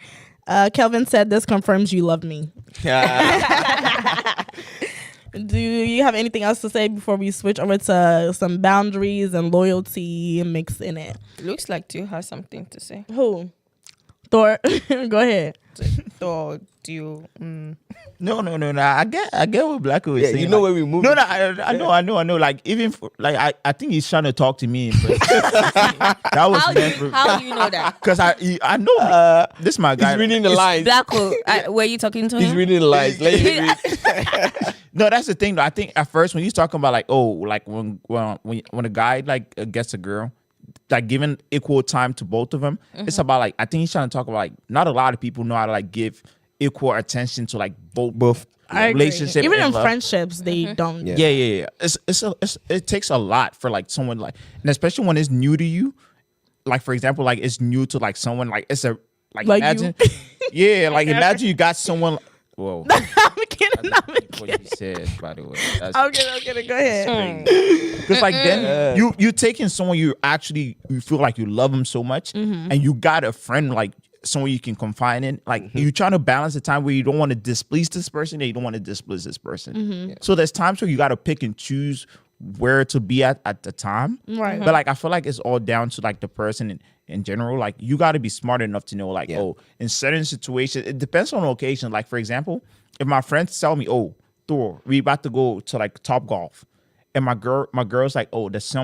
Kelvin said, this confirms you love me. Do you have anything else to say before we switch over to some boundaries and loyalty mixed in it? Looks like you have something to say. Who? Thor. Go ahead. Or do you? No. I get what Black is Yeah, saying. you know like, where we move. No, I know. Like even I think he's trying to talk to me. That was meant for How do you know that? because I know this is my guy. He's reading the lines. Black hole. Were you talking to He's him? reading the lines. Let him read. No, that's the thing though. I think at first when he's talking about like when a guy like gets a girl, like giving equal time to both of them, it's about like I think he's trying to talk about like not a lot of people know how to like give equal attention to like both I agree. relationship Even and in love. friendships, they don't. Yeah. Yeah. It takes a lot for like someone like, and especially when it's new to you. Like for example, like it's new to like someone like it's a like Like imagine, you. yeah, like imagine you got someone. Whoa, I'm kidding. I'm what you said by the way. That's kidding. Go ahead. because like then you taking someone you feel like you love them so much, and you got a friend like someone you can confide in. Like you trying to balance the time where you don't want to displease this person and you don't want to displease this person. So there's times where you got to pick and choose where to be at the time. Right. But like I feel like it's all down to like the person in general. Like you got to be smart enough to know like in certain situations it depends on the occasion. Like for example, if my friends tell me, oh Thor, we about to go to like Top Golf. And my girl's like, oh, there's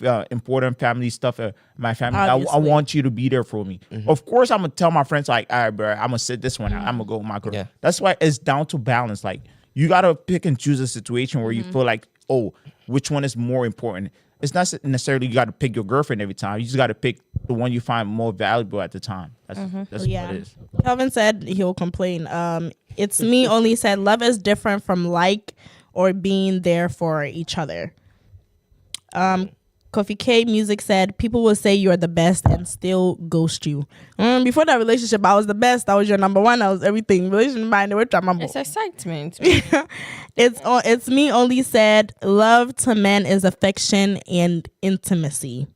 a important family stuff. My family, I Obviously. want you to be there for me. Of course, I'm gonna tell my friends like, all right, bro, I'm gonna sit this one out. I'm gonna go with my girl. Yeah. That's why it's down to balance. Like you gotta pick and choose a situation where you feel like, oh, which one is more important. It's not necessarily you got to pick your girlfriend every time. You just got to pick the one you find more valuable at the time. That's what it is. Kelvin said he'll complain. It's me only said love is different from like or being there for each other. Kofi K Music said people will say you're the best and still ghost you. Before that relationship, I was the best. I was your number one. I was everything. Relationship mind which I'm It's excitement. It's me only said love to men is affection and intimacy.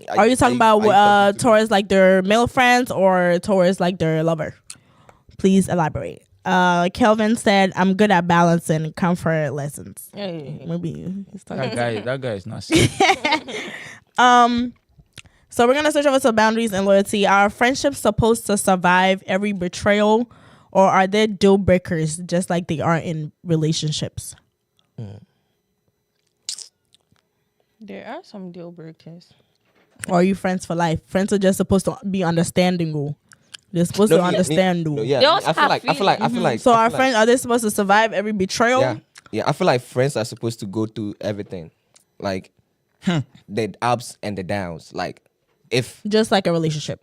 Are you talking about towards like their male friends or towards like their lover? Please elaborate. Kelvin said, I'm good at balancing comfort lessons. Maybe he's talking. That guy is not serious. So we're gonna switch over to boundaries and loyalty. Are friendships supposed to survive every betrayal, or are there deal breakers just like they are in relationships? There are some deal breakers. Or are you friends for life? Friends are just supposed to be understanding. They're supposed to understand. They also I feel like. So our friends, are they supposed to survive every betrayal? Yeah. I feel like friends are supposed to go through everything, like the ups and the downs. Like if Just like a relationship.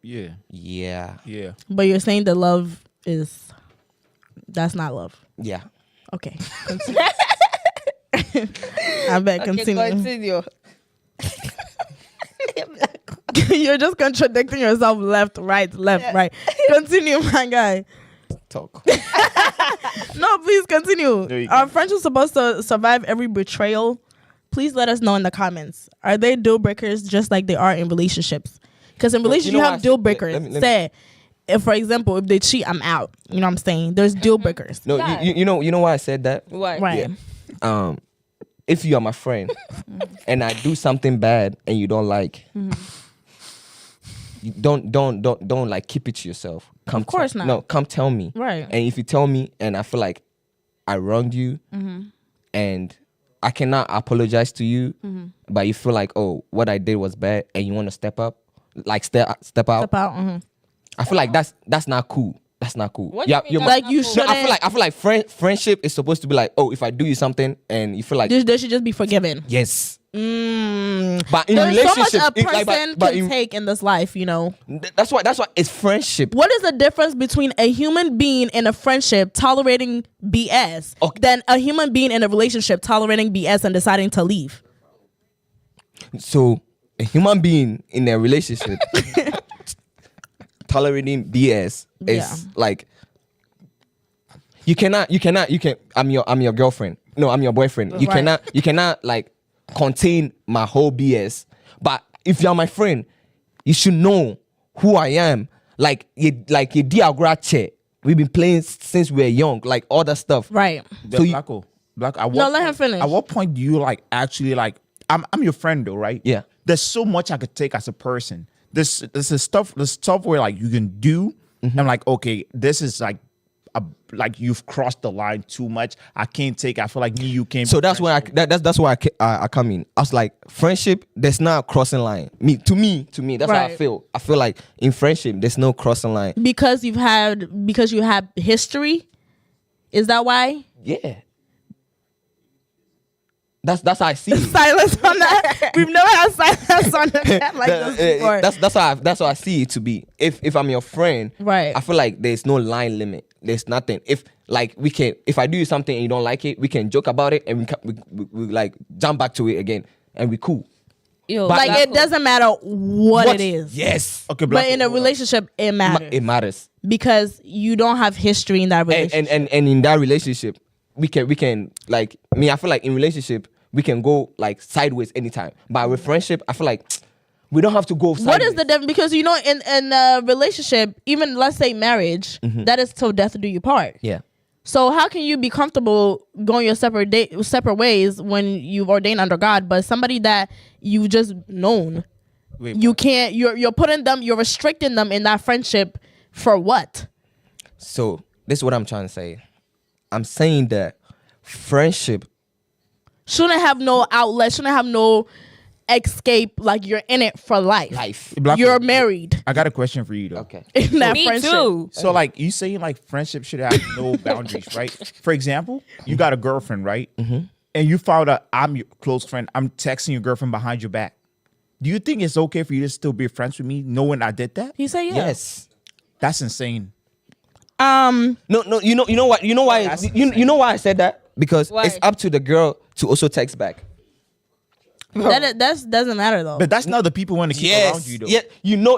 Yeah. yeah, But you're saying the love that's not love. yeah. Okay. Continue. I bet continue. You're just contradicting yourself left, right. Continue, my guy. Talk. No, please continue. No, you Are can't. friendships supposed to survive every betrayal? Please let us know in the comments. Are they deal breakers just like they are in relationships? Because in relationships, know you what have I deal said? breakers. Let me- Say, if for example, if they cheat, I'm out. You know what I'm saying? There's deal breakers. No, Yeah. you know why I said that? Why? Right. Yeah. If you are my friend and I do something bad and you don't like, you don't like keep it to yourself. Come Of course not. No, come tell me. Right. And if you tell me and I feel like I wronged you and I cannot apologize to you, but you feel like, oh, what I did was bad and you want to step up, like step out. Step out. Mm-hmm. I feel like that's not cool. That's not cool. What do you mean you're that's Like not you cool? should. No, I feel like friendship is supposed to be like, oh, if I do you something and you feel like They should just be forgiven. yes, but in There's so much relationship, a person can take in this life, you know. that's why it's friendship. What is the difference between a human being in a friendship tolerating BS Okay. than a human being in a relationship tolerating BS and deciding to leave? So a human being in a relationship tolerating BS is like you can. I'm your girlfriend. No, I'm your boyfriend. You Right. cannot like contain my whole BS. But if you're my friend, you should know who I am. Like you diagrache. we've been playing since we were young, like all that stuff. Right. The So you- Black. No, let him finish. At what point do you like actually like? I'm your friend though, right? Yeah. There's so much I could take as a person. There's stuff where like you can do. Mm-hmm. I'm like, okay, this is like like you've crossed the line too much. I can't take. I feel like you can't. So that's why that's why I come in. I was like, friendship, there's not a crossing line. To me, that's how I Right. feel. I feel like in friendship, there's no crossing line. Because you have history. Is that why? Yeah. That's how I see it. Silence on that. We've never had silence on the chat like this before. That's how I see it to be. If I'm your friend, Right. I feel like there's no line limit. There's nothing. If like if I do something and you don't like it, we can joke about it and we like jump back to it again and we cool. Yo, Like it doesn't matter what it is. Yes. Okay, But in a relationship, it matters It matters. because you don't have history in that relationship. And in that relationship, we can like me. I feel like in relationship we can go like sideways anytime. But with friendship, I feel like we don't have to go sideways. What is the difference? Because you know, in a relationship, even let's say marriage, that is till death do you part. Yeah. So how can you be comfortable going your separate ways when you've ordained under God, but somebody that you just known, you can't. You're putting them. You're restricting them in that friendship for what? So this is what I'm trying to say. I'm saying that friendship. Shouldn't have no outlet. Shouldn't have no escape. Like you're in it for life. Black You're Hole, married I got a question for you though. Okay. in that Me friendship. too. So like you saying like friendship should have no boundaries, right? For example, you got a girlfriend, right? And you found out I'm your close friend. I'm texting your girlfriend behind your back. Do you think it's okay for you to still be friends with me knowing I did that? He said yeah. Yes. That's insane. No. You know what? You know why? That's You know why I said that? Because Why? it's up to the girl to also text back. That doesn't matter though. But that's not the people want to keep around you though. Yeah. You know.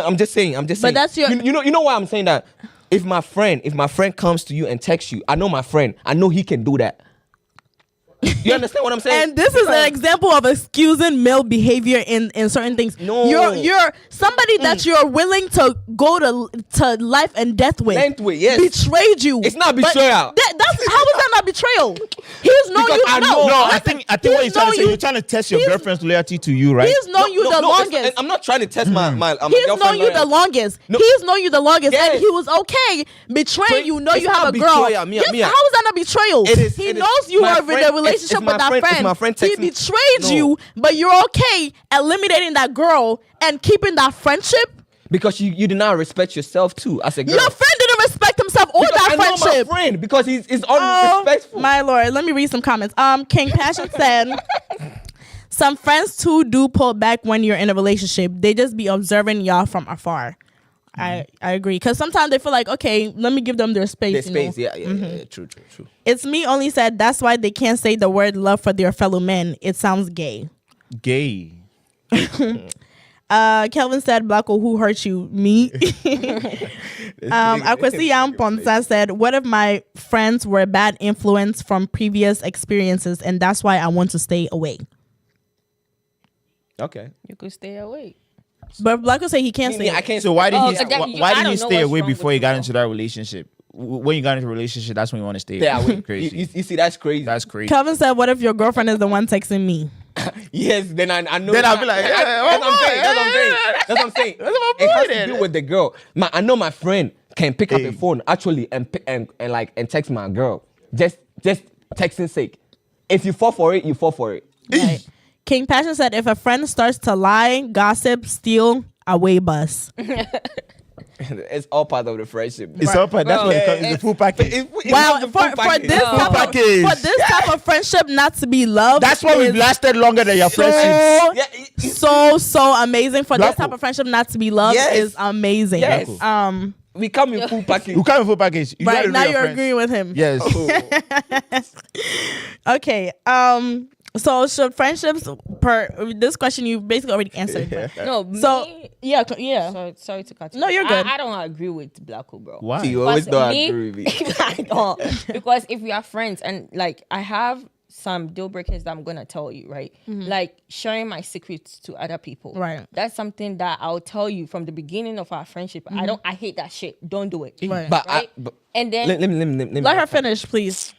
I'm just saying. that's your- You know why I'm saying that? If my friend comes to you and texts you, I know my friend. I know he can do that. You understand what I'm saying? And this is an example of excusing male behavior in certain things. No. You're somebody that you're willing to go to life and death with. Length with, yes. Betrayed you. It's not But betrayal. that's how is that not betrayal? He's known Because you. I no, know- No, I listen, think what you're he's trying to known say, you- you're trying to test your he's- girlfriend's loyalty to you, right? He's known you the it's- longest. I'm not trying to test my He's girlfriend known you the loyalty. longest. No. He's known you the longest, Yes. and he was okay betraying you. Know It's you have not a girl. betrayal, Mia, Yes, Mia. how is that not betrayal? It is- He it is. knows you My are in friend- a relationship if with my that friend- if friend. my friend He texts me- betrayed No. you, but you're okay eliminating that girl and keeping that friendship. Because you did not respect yourself too as a girl. Your friend didn't respect himself or Because that I know friendship. my friend because he's Oh, unrespectful. my lord, let me read some comments. King Passion said, some friends too do pull back when you're in a relationship. They just be observing y'all from afar. I agree, because sometimes they feel like, okay, let me give them their space. The you know? space, yeah. True. It's me only said that's why they can't say the word love for their fellow men. It sounds gay. Gay. Kelvin said, Blacko, who hurt you? Me. Akwesi Ponsa said, what if my friends were a bad influence from previous experiences and that's why I want to stay away? Okay. You could stay away. But Blacko said he can't stay I away. can't. So why did Oh, he? that- Why I didn't you don't know stay what's away wrong before with you got you, into that relationship? When you got into a relationship, that's when you want to stay. stay away. Crazy. You see, that's crazy. That's crazy. Kelvin said, what if your girlfriend is the one texting me? Yes, then I know. Then I'll be like, that's what I'm saying. That's what I'm saying. That's my It has boy to then. do with the girl. I know my friend can pick up Hey. the phone actually and text my girl. Just texting sake. If you fall for it, you fall for it. Right. King Passion said, if a friend starts to lie, gossip, steal, away bus. It's all part of the friendship. It's all part. That's what it comes. It's the full package. Well, for this type package. for this type of friendship not to be loved, That's why we've is lasted longer than your friendships. so amazing. For this Blacko. type of friendship not to be loved Yes. is amazing. Yes. We come in full package. You come in full package. You Right gotta now know your you're friends. agreeing with him. Yes. Okay. So should friendships this question you basically already answered. but- No, So me, yeah. sorry to cut you. No, you're good. I don't agree with Blacko, bro. Why? See, you always Because don't me- agree with me. I don't. Because if we are friends and like I have some deal breakers that I'm gonna tell you, right? Like sharing my secrets to other people. Right. That's something that I'll tell you from the beginning of our friendship. I hate that shit. Don't do it. Right. But, Right? And then let me Let her finish, please.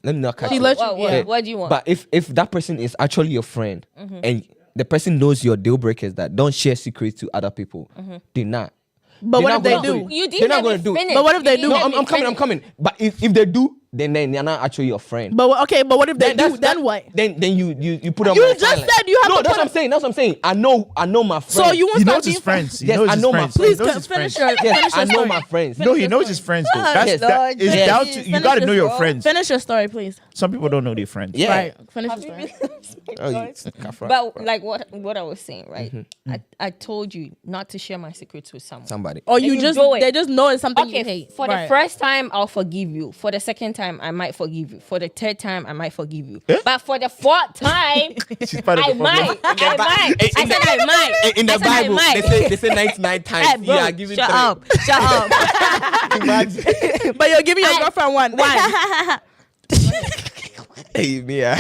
Let me not cut She you. let you. what do you want? But if that person is actually your friend and the person knows your deal breakers that don't share secrets to other people, do not. But They're what not if they gonna do? it. You They're didn't not let gonna me do it. finish. But what if they You do? didn't No, let me I'm finish. coming. But if they do, then they're not actually your friend. But okay, but what if they do? That's- Then what? Then you put on. You my just silent. said you have no, to that's put what I'm saying. That's what I'm saying. I know my friends. So you won't He stop knows his being friends. He Yes, knows I his know my friends. Please He knows his finish friends. your Yes, finish I your know story. my friends. No, he knows his friends though. It's Yes. down to you. Finish Got to know your your story. friends. Finish your story, please. Some people don't know their friends. Yeah. Right. Finish your story. Oh, you- But like what I was saying, right? I told you not to share my secrets with someone. somebody. Or And you you just do it. they just know it's something Okay, you hate. for Right. the first time, I'll forgive you. For the second time, I might forgive you. For the third time, I might forgive you. Eh? But for the fourth time, She's part of I the problem. might. I might. I said I might. In the I said I Bible, might. they say 99 times. Hey, bro, you are giving shut 3. up. Shut up. Imagine. But you're giving your girlfriend one. Hey, Mia.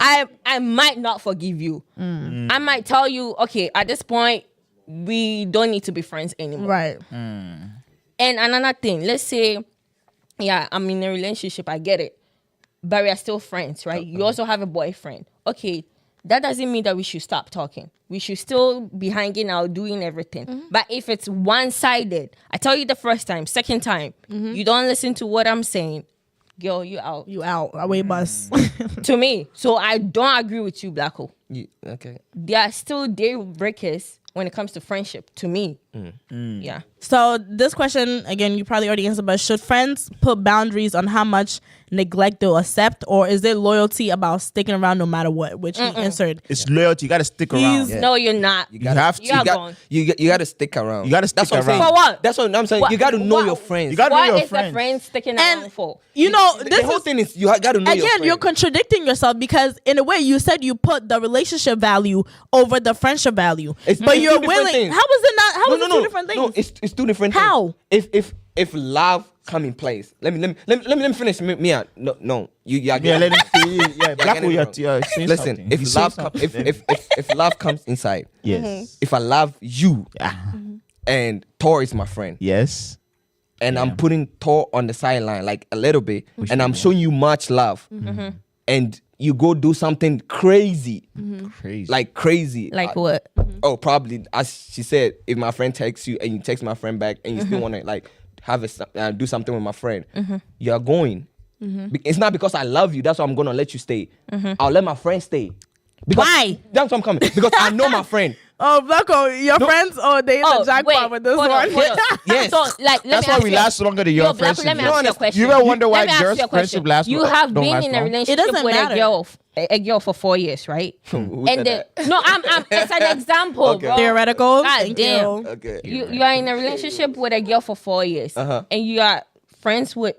I might not forgive you. I might tell you, okay, at this point, we don't need to be friends anymore. Right. And another thing, let's say, yeah, I'm in a relationship, I get it. But we are still friends, right? You also have a boyfriend. Okay, that doesn't mean that we should stop talking. We should still be hanging out, doing everything. But if it's one-sided, I tell you the first time, second time, you don't listen to what I'm saying, girl, you out. You out. Away bus. To me. So I don't agree with you, Black Hole. Okay. There are still deal breakers when it comes to friendship, to me. Yeah. So this question, again, you probably already answered, but should friends put boundaries on how much neglect they'll accept, or is there loyalty about sticking around no matter what? Which he answered. It's loyalty. You got to stick around. Yeah. No, you're not. You have to. You are gone. You got to stick around. You gotta stick That's what I'm around. saying. For what? That's what I'm saying. What- You got to know what- your friends. You got to know What your is the friends. friend sticking And around for? you know, the this whole is thing is you got to know your again, friends. you're contradicting yourself because in a way you said you put the relationship value over the friendship value, It's but two you're different willing. things. How is it not? How is it two different things? No, it's two different How? things. If love come in place, let me finish. Mia, no, you are Yeah, let him see. Yeah, Black getting Hole, it you're wrong. saying Listen, something. He's if saying love something. if love comes inside, Yes. if I love you Yeah. and Thor is my friend, Yes. and I'm putting Thor on the sideline like a little bit, and I'm showing you much love, and you go do something crazy, Crazy. like crazy, Like what? oh, probably as she said, if my friend texts you and you text my friend back and you still want to like have do something with my friend, you are going. It's not because I love you. That's why I'm gonna let you stay. I'll let my friend stay. Because Why? That's what I'm coming. Because I know my friend. Oh, Blacko, your friends, they in the jackpot with this hold one. on, hold on. Yes. So, like, let That's me why ask we you- last longer than Yo, your Black, friendship. let me You ask you a understand? question. You ever wonder why Let me ask girls' you a question. friendship lasts? You have don't been last in a long? relationship doesn't with matter. a girl for 4 years, right? Who And said that? no, I'm it's an example, Okay. bro. Theoretical. God Thank damn. you. Okay. You are in a relationship with a girl for 4 years, Uh-huh. and you are friends with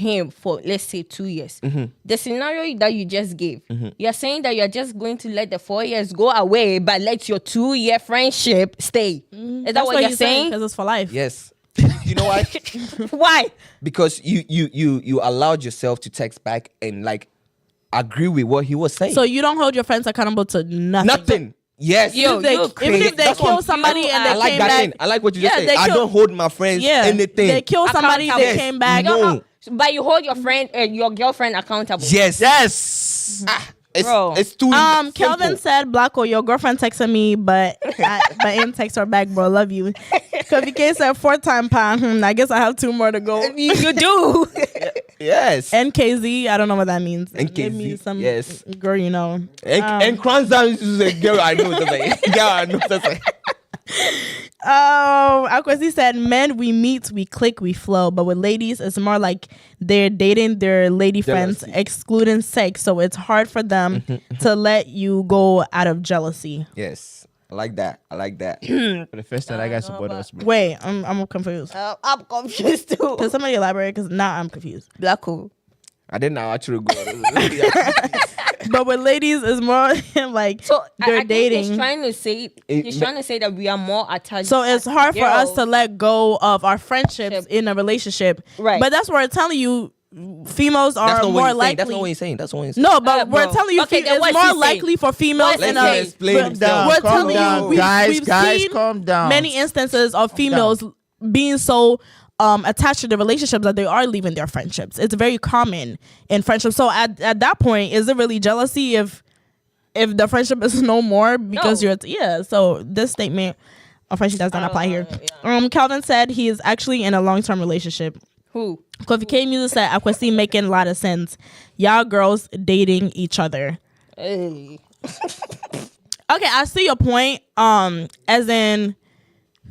him for, let's say, 2 years. The scenario that you just gave, you're saying that you're just going to let the 4 years go away, but let your 2-year friendship stay. Is that what you're saying? Because it's for life. Yes. You know why? Why? Because you allowed yourself to text back and like agree with what he was saying. So you don't hold your friends accountable to nothing. Nothing. Yes. Yo, Even you if they That's what kill I'm- somebody and I they like came that back. thing. I like what you just Yeah, said. they I kill- don't hold my friends anything. They kill somebody, they Accountable. came back. No. But you hold your friend, your girlfriend accountable. Yes. Yes. Bro. It's too Kelvin simple. said, Blacko, your girlfriend texted me, but ain't text her back, bro. Love you. KVK said 4-time pan. I guess I have 2 more to go. You do. Yes. NKZ, I don't know what that means. NKZ, It means some yes. girl, you know. And Kwanzaa is a girl I know. That's like, girl I know. That's like, Akwesi said, men, we meet, we click, we flow. But with ladies, it's more like they're dating their lady friends, Jealousy. excluding sex. So it's hard for them to let you go out of jealousy. yes. I like that. I like that. For the first time, I got support us. bro. Wait, I'm confused. I'm confused too. Can somebody elaborate? Because now I'm confused. Blacko. I didn't know actually go. But with ladies, it's more like So they're I think dating. he's trying to say that we are more attached. So it's as hard for us girls. to let go of our friendhips in a relationship. Right. But that's where I'm telling you, females are That's not more what he's saying. likely. That's not what he's saying. That's what he's saying. No, but bro. we're telling you Okay, then it's what's more he saying? likely for females What's in he a. saying? Explain Calm himself. down, We're calm telling down. you, guys, guys, seen calm down. many instances of females being so attached to the relationships that they are leaving their friendships. It's very common in friendships. So at that point, is it really jealousy if the friendship is no more because No. So this statement of friendship does not apply here. Calvin said he is actually in a long-term relationship. Who? Coffee K Music said Aquasi making a lot of sense. Y'all girls dating each other. Hey. Okay, I see your point. As in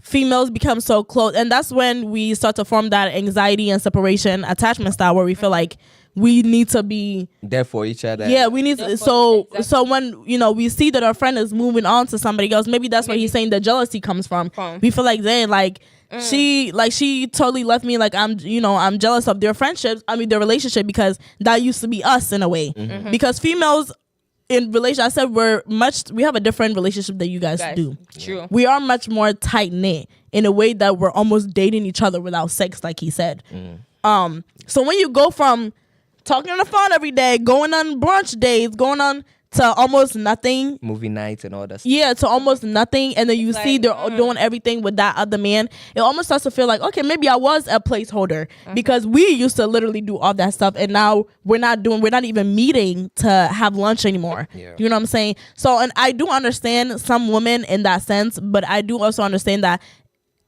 females become so close, and that's when we start to form that anxiety and separation attachment style where we feel like we need to be There for each other. yeah, we need to, so when we see that our friend is moving on to somebody else, maybe that's where he's saying the jealousy comes from. We feel like then she totally left me, like I'm jealous of their friendships, their relationship, because that used to be us in a way. Because females in relation, I said we have a different relationship than you guys do. True. We are much more tight knit in a way that we're almost dating each other without sex, like he said. So when you go from talking on the phone every day, going on brunch dates, going on to almost nothing, Movie nights and all that stuff. yeah, to almost nothing, and then you see they're doing everything with that other man, it almost starts to feel like, okay, maybe I was a placeholder because we used to literally do all that stuff, and now we're not even meeting to have lunch anymore. Yeah. You know what I'm saying? So, and I do understand some women in that sense, but I do also understand that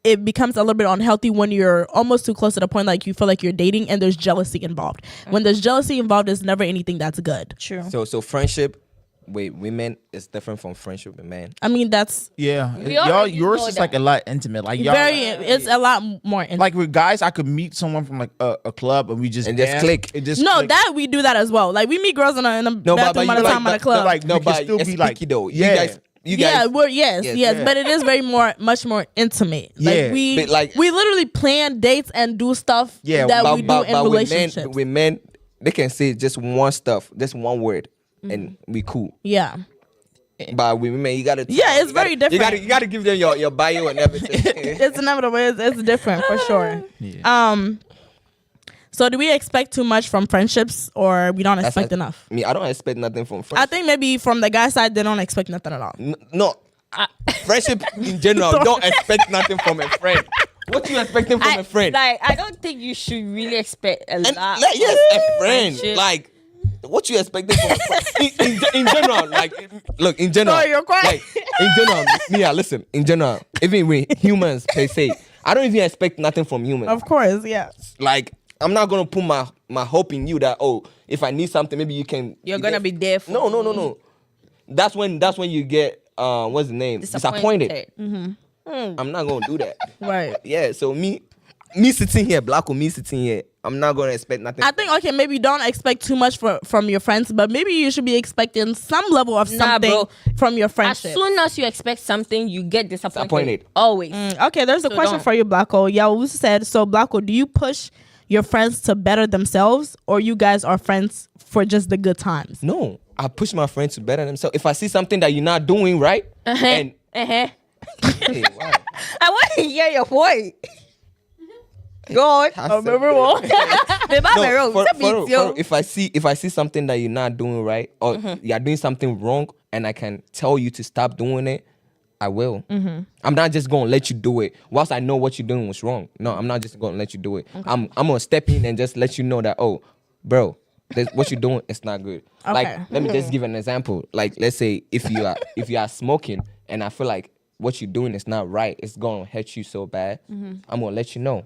it becomes a little bit unhealthy when you're almost too close to the point like you feel like you're dating and there's jealousy involved. When there's jealousy involved, there's never anything that's good. True. So friendship with women is different from friendship with men. That's Yeah, We y'all, already yours know is that. like a lot intimate. Like y'all, it's a lot more intimate. like with guys, I could meet someone from like a club and we just dance. click. It just No, click. that we do that as well. Like we meet girls in a bathroom all the time at a club. like, No, we can but still it's be like, picky though. yeah. You guys. Yes, but it is much more intimate. Yeah, Like we but like- we literally plan dates and do stuff Yeah, that but, we do but, in but relationships. with men, they can say just one stuff, just one word, and we cool. Yeah. But with women, you gotta. Yeah, it's very different. You gotta give them your bio and everything. It's inevitable. It's different for sure. So do we expect too much from friendships, or we don't expect enough? Me, I don't expect nothing from I friends. think maybe from the guy side they don't expect nothing at all. No, friendship in general, don't expect nothing from a friend. What you expecting from a friend? I don't think you should really expect a And, lot. like, yes, a friend. friendship. Like, what you expecting from a friend? In general, like, look, in general. Sorry, you're quiet. Like, in general, listen, in general, even with humans per se, I don't even expect nothing from humans. Of course, yeah. Like, I'm not gonna put my hope in you that, oh, if I need something, maybe you can. You're gonna be there for me. No. That's when you get what's the name? Disappointed. I'm not gonna do that. Right. Yeah. So me sitting here, me sitting here, I'm not gonna expect nothing. I think maybe don't expect too much from your friends, but maybe you should be expecting some level of something bro. from your As friendship. soon as you expect something, you get disappointed. Disappointed. Always. Okay, there's a question don't. for you, Blacko. Yawu said, so Blacko, do you push your friends to better themselves, or you guys are friends for just the good times? No, I push my friends to better themselves. If I see something that you're not doing right, and hey, wow. I want to hear your point. Go on. If I see something that you're not doing right, or you're doing something wrong, and I can tell you to stop doing it, I will. I'm not just gonna let you do it whilst I know what you're doing was wrong. No, I'm not just gonna let you do it. I'm gonna step in and just let you know that, oh, bro, what you're doing is not good. Okay. Like, let me just give an example. Like, let's say if you are smoking and I feel like what you're doing is not right, it's gonna hurt you so bad. I'm gonna let you know.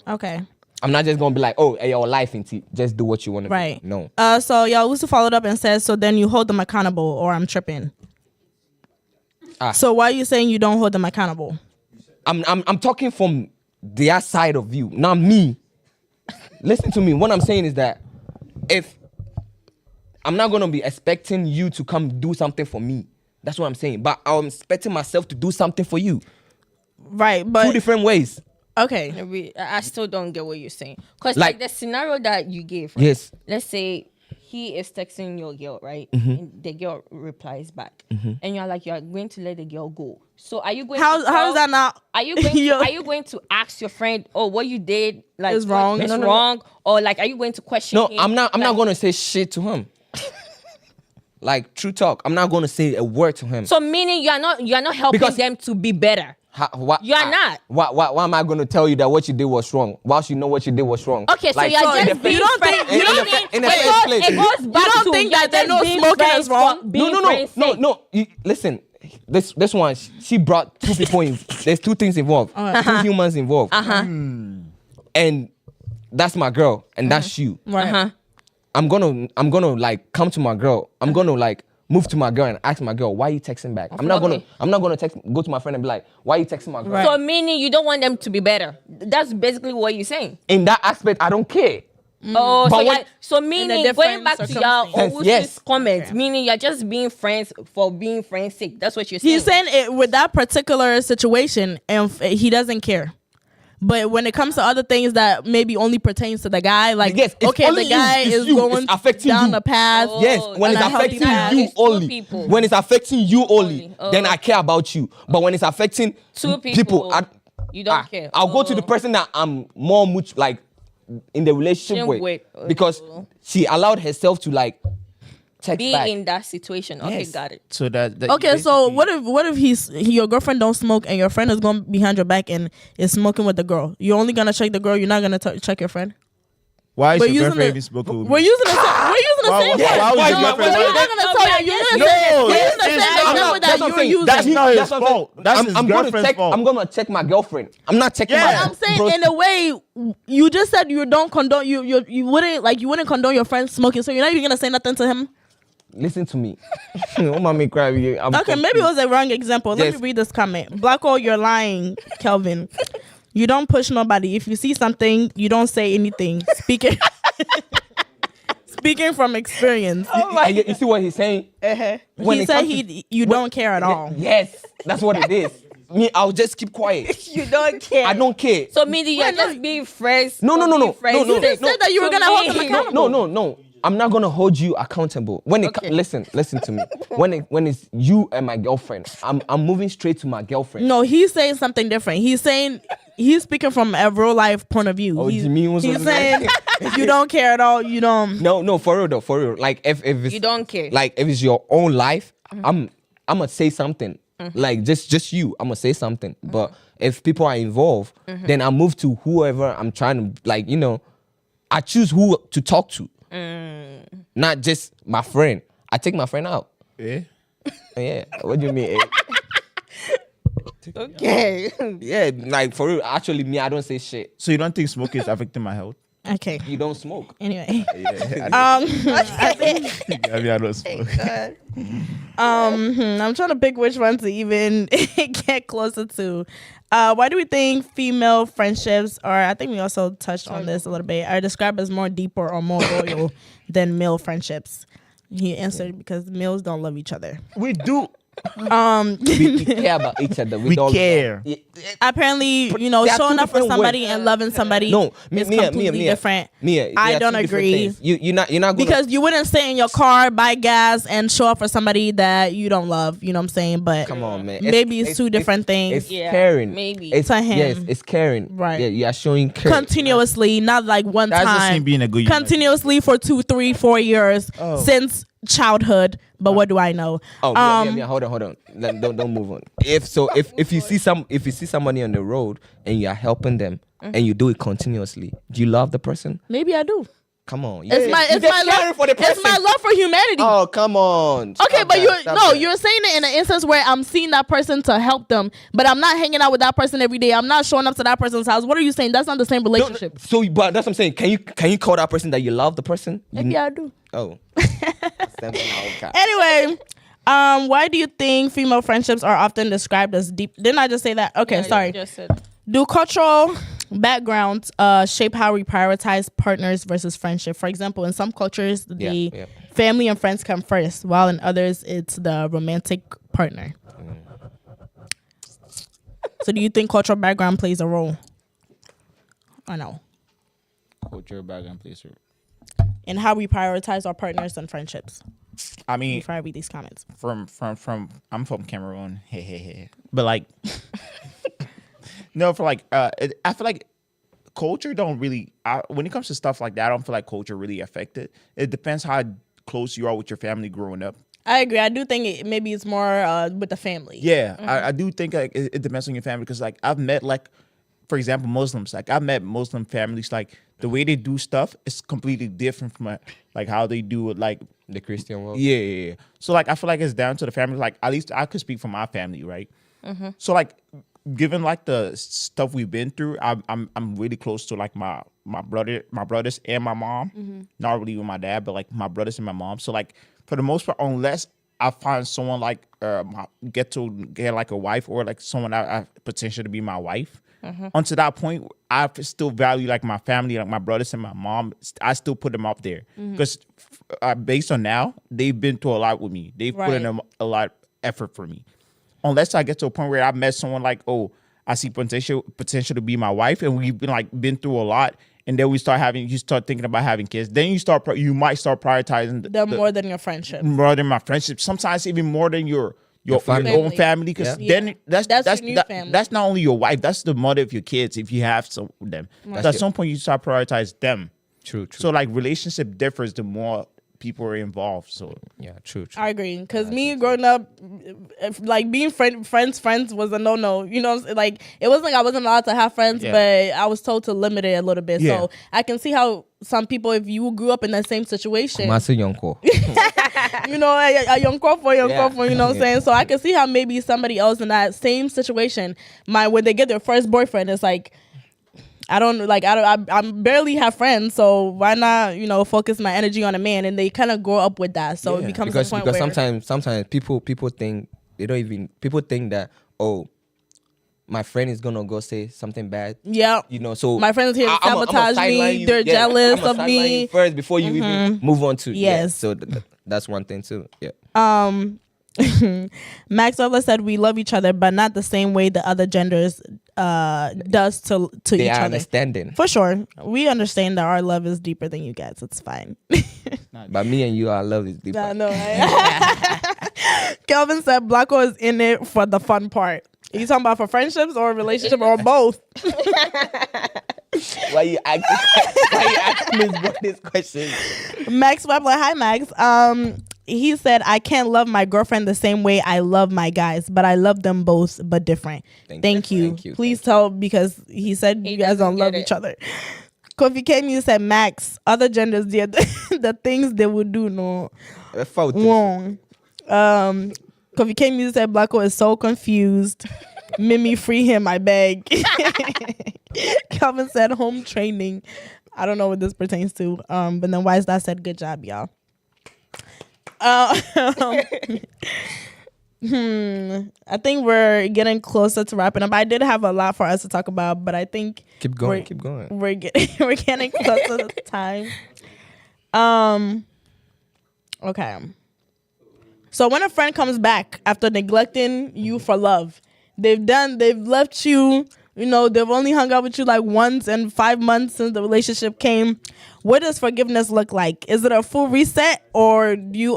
Okay. I'm not just gonna be like, oh, hey, your life into just do what you want to Right. do. No. So Yawu followed up and says, so then you hold them accountable, or I'm tripping. So why are you saying you don't hold them accountable? I'm talking from their side of view, not me. Listen to me. What I'm saying is that if I'm not gonna be expecting you to come do something for me, that's what I'm saying. But I'm expecting myself to do something for you. Right, but Two different ways. okay. I still don't get what you're saying. Because Like- like the scenario that you gave, Yes. let's say he is texting your girl, right? Mm-hmm. And the girl replies back, and you're like, you're going to let the girl go. So are you going? How to is tell- that not? Are you going? Yo. Are you going to ask your friend, oh, what you did like Is wrong. Is No, no, no. wrong, or like, are you going to question? No, him? I'm not Like, gonna say shit to him. Like true talk, I'm not gonna say a word to him. So meaning you are not helping Because- them to be better. You are not. Why am I gonna tell you that what you did was wrong? Whilst you know what you did was wrong. Okay, so Like, you're in just the being first- don't think- friends. you don't think in the first place- it goes back don't to think you're that they just know being smoking friends is wrong? for being No. friends' sake. Listen, this one, she brought two people in. There's two things involved. Two humans involved. And that's my girl, and that's you. Right. I'm gonna like come to my girl. I'm gonna like move to my girl and ask my girl, why you texting back? I'm not gonna go to my friend and be like, why you texting my girl? Right. So meaning you don't want them to be better. That's basically what you're saying. In that aspect, I don't care. Oh, But so when- yeah, so meaning different going back to your circumstance. always Yes. comments, meaning you're just being friends for being friends' sake. That's what you're saying. He's saying it with that particular situation, and he doesn't care. But when it comes to other things that maybe only pertains to the guy, like Yes, it's okay, only the guy you, it's is you, going it's affecting down you. the path. Oh. Yes, when and it's a healthy affecting path. you It's two only. people. When it's affecting you only, Oh. then I care about you. But when it's affecting Two people, you don't care. I'll go to the person that I'm more much like in the relationship Same with, way. because she allowed herself to like text be back. in that situation. Okay, Yes. got it. So that Okay, so what if your girlfriend don't smoke and your friend is going behind your back and is smoking with the girl? You're only gonna check the girl. You're not gonna check your friend. Why is We're your using girlfriend the- even smoking with We're me? using the same. We're using the Why- same. why- word. why would your No, girlfriend- so you're not gonna tell you. You're gonna No, say you're it's- using the it's same not- example that's that what I'm you're saying. using. That's not his what I'm saying. fault. That's his I'm gonna girlfriend's check. fault. I'm gonna check my girlfriend. I'm not checking Yeah. my. But I'm saying bros- in a way, you just said you don't condone you wouldn't condone your friend smoking, so you're not even gonna say nothing to him. Listen to me. Oh, mommy, cry. I'm Okay, maybe it was a wrong example. Let Yes. me read this comment. Black hole, you're lying, Kelvin. You don't push nobody. If you see something, you don't say anything. Speaking from experience. And you see what he's saying? When He it said comes to- you don't care at all. Yes, that's what it is. Me, I'll just keep quiet. You don't care. I don't care. So meaning you're just being friends. No, for no, no, being no. friends' No, no. sake. You just said that you were gonna hold them meaning- accountable. No. I'm not gonna hold you accountable. When it Okay. listen to me. When it's you and my girlfriend, I'm moving straight to my girlfriend. No, he's saying something different. He's speaking from a real life point of view. Oh, he's Jimmy was he's on saying you don't care at all. You don't. No, for real though, for real. Like if it's You don't care. like if it's your own life, I'm gonna say something. Like just you, I'm gonna say something. But if people are involved, then I move to whoever I'm trying to like, I choose who to talk to. Not just my friend. I take my friend out. Yeah. Yeah. What do you mean? Okay. Yeah, like for real. Actually, me, I don't say shit. So you don't think smoking is affecting my health? Okay. You don't smoke. Anyway, Yeah. um, I mean, I don't smoke. I'm trying to pick which one to even get closer to. Why do we think female friendships, or I think we also touched on this a little bit, are described as more deeper or more loyal than male friendships? He answered because males don't love each other. We do. We care about each other. We don't care. Yeah. Apparently, There are showing two up for different somebody ways. and loving somebody No, is Mia, completely different. Mia, I there are don't two different agree. things. You're not gonna, Because you wouldn't stay in your car, buy gas, and show up for somebody that you don't love. You know what I'm saying? But come on, man. maybe it's two different things. It's Yeah, caring. maybe. It's, To him. Yes, it's caring. Right. Yeah, you are showing care. Continuously, not like one That's just time. him being a good human. Continuously for 2, 3, 4 years since childhood. But what do I know? Oh, yeah. Hold on. Don't move on. If you see somebody on the road and you are helping them and you do it continuously, do you love the person? Maybe I do. Come on. It's my love for the person. It's my love for humanity. Oh, come on. Okay, Stop but that. you're saying it in an instance where I'm seeing that person to help them, but I'm not hanging out with that person every day. I'm not showing up to that person's house. What are you saying? That's not the same No, relationship. so, but that's what I'm saying. Can you call that person that you love the person? Maybe I do. Oh. Okay. Anyway, why do you think female friendships are often described as deep? Didn't I just say that? Okay, Yeah, sorry. you just said. Do cultural backgrounds shape how we prioritize partners versus friendship? For example, in some cultures, the Yeah. family and friends come first, while in others, it's the romantic partner. So do you think cultural background plays a role? Or no? Culture background plays. and how we prioritize our partners and friendships. I mean, Before I read these comments. from I'm from Cameroon. But like no, for like I feel like culture don't really when it comes to stuff like that, I don't feel like culture really affected. It depends how close you are with your family growing up. I agree. I do think maybe it's more with the family. Yeah, I do think like it depends on your family because like I've met like, for example, Muslims. Like I've met Muslim families. Like the way they do stuff is completely different from like how they do it. Like The Christian world. yeah. So like I feel like it's down to the family. Like at least I could speak for my family, right? So like given like the stuff we've been through, I'm really close to like my brothers and my mom. Not really with my dad, but like my brothers and my mom. So like for the most part, unless I find someone like get like a wife or like someone I potential to be my wife. Until that point, I still value like my family, like my brothers and my mom. I still put them up there because based on now, they've been through a lot with me. They've put in a lot of effort for me. Unless I get to a point where I met someone like, oh, I see potential to be my wife, and we've been through a lot, and then you start thinking about having kids. Then you might start prioritizing them more than your friendship. more than my friendship. Sometimes even more than your own family, because then that's your new family. that's not only your wife, that's the mother of your kids if you have some of them. So at some point you start prioritize them. True. So like relationship differs the more people are involved. So Yeah, true. I agree. Because me growing up, like being friends was a no. You know, like it wasn't like I wasn't allowed to have friends, but I was told to limit it a little bit. Yeah. So I can see how some people, if you grew up in that same situation, Kumasi Yonko. you know, a young crop for you know what I'm saying? So I can see how maybe somebody else in that same situation when they get their first boyfriend, it's like, I barely have friends, so why not, focus my energy on a man? And they kind of grow up with that. So it becomes a point because where sometimes people think people think that, oh, my friend is gonna go say something bad. Yeah. So my friends here to I'm a sabotage sideline me. you. They're Yeah, jealous I'm a of sideline me. you first before you even move on to Yes. So that's one thing too. Yeah. Max Orla said we love each other, but not the same way the other genders does to They each are other. understanding. For sure. We understand that our love is deeper than you guys. It's fine. But me and you, our love is deeper. I know. Kelvin said Blanco is in it for the fun part. Are you talking about for friendships or relationship or both? Why you asking me this question? Max Webler, hi Max. He said, I can't love my girlfriend the same way I love my guys, but I love them both, but different. Thank you. Please tell, because he said you guys don't love each other. Kofi Kemu said, Max, other genders, the things they would do, no. Wrong. Kofi Kemu said, Blacko is so confused. Mimi, free him, I beg. Calvin said, home training. I don't know what this pertains to. But then Wyattsdot said, good job, y'all. I think we're getting closer to wrapping up. I did have a lot for us to talk about, but I think Keep going. We're getting closer to the time. Okay. So when a friend comes back after neglecting you for love, they've left you, they've only hung out with you like once in 5 months since the relationship came. What does forgiveness look like? Is it a full reset, or do you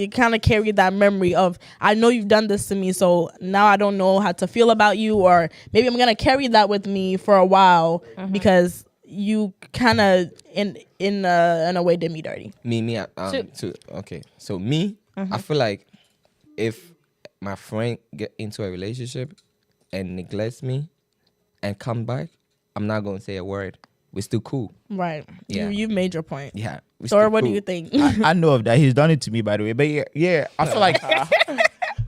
kind of carry that memory of, I know you've done this to me, so now I don't know how to feel about you, or maybe I'm going to carry that with me for a while because you kind of in a way did me dirty. So me, I feel like if my friend get into a relationship and neglects me and come back, I'm not gonna say a word. We're still cool. Right. Yeah. You made your point. Yeah. So what do you think? I know of that. He's done it to me, by the way. But yeah, I feel like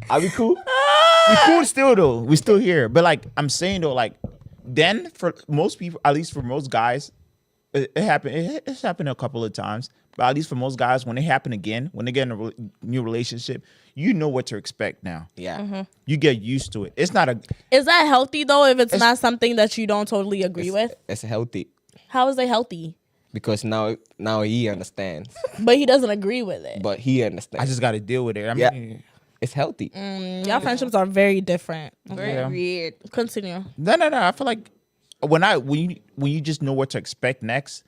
Are we cool? we cool still though. We still here. But like I'm saying though, like then for most people, at least for most guys, it happened. It's happened a couple of times. But at least for most guys, when it happen again, when they get in a new relationship, you know what to expect now. Yeah. You get used to it. It's not a. Is that healthy though? If it's not something that you don't totally agree with, It's healthy how is it healthy? because now he understands, But he doesn't agree with it. but he understands. I just got to deal with it. I mean, It's healthy. Y'all friendships are very different. Very weird. Continue. no. I feel like when you just know what to expect next,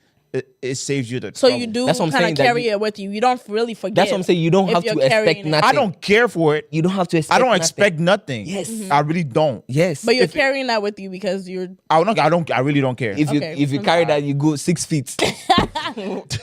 it saves you the So trouble. you do That's what I'm kind saying, of that carry you- it with you. You don't really forget. That's what I'm saying. You don't if have you're to expect carrying it. nothing. I don't care for it. You don't have to expect I don't nothing. expect nothing. Yes. I really don't. Yes. But you're carrying that with you because you're I really don't care. if you Okay, if you I'm carry sorry. that, you go 6 feet.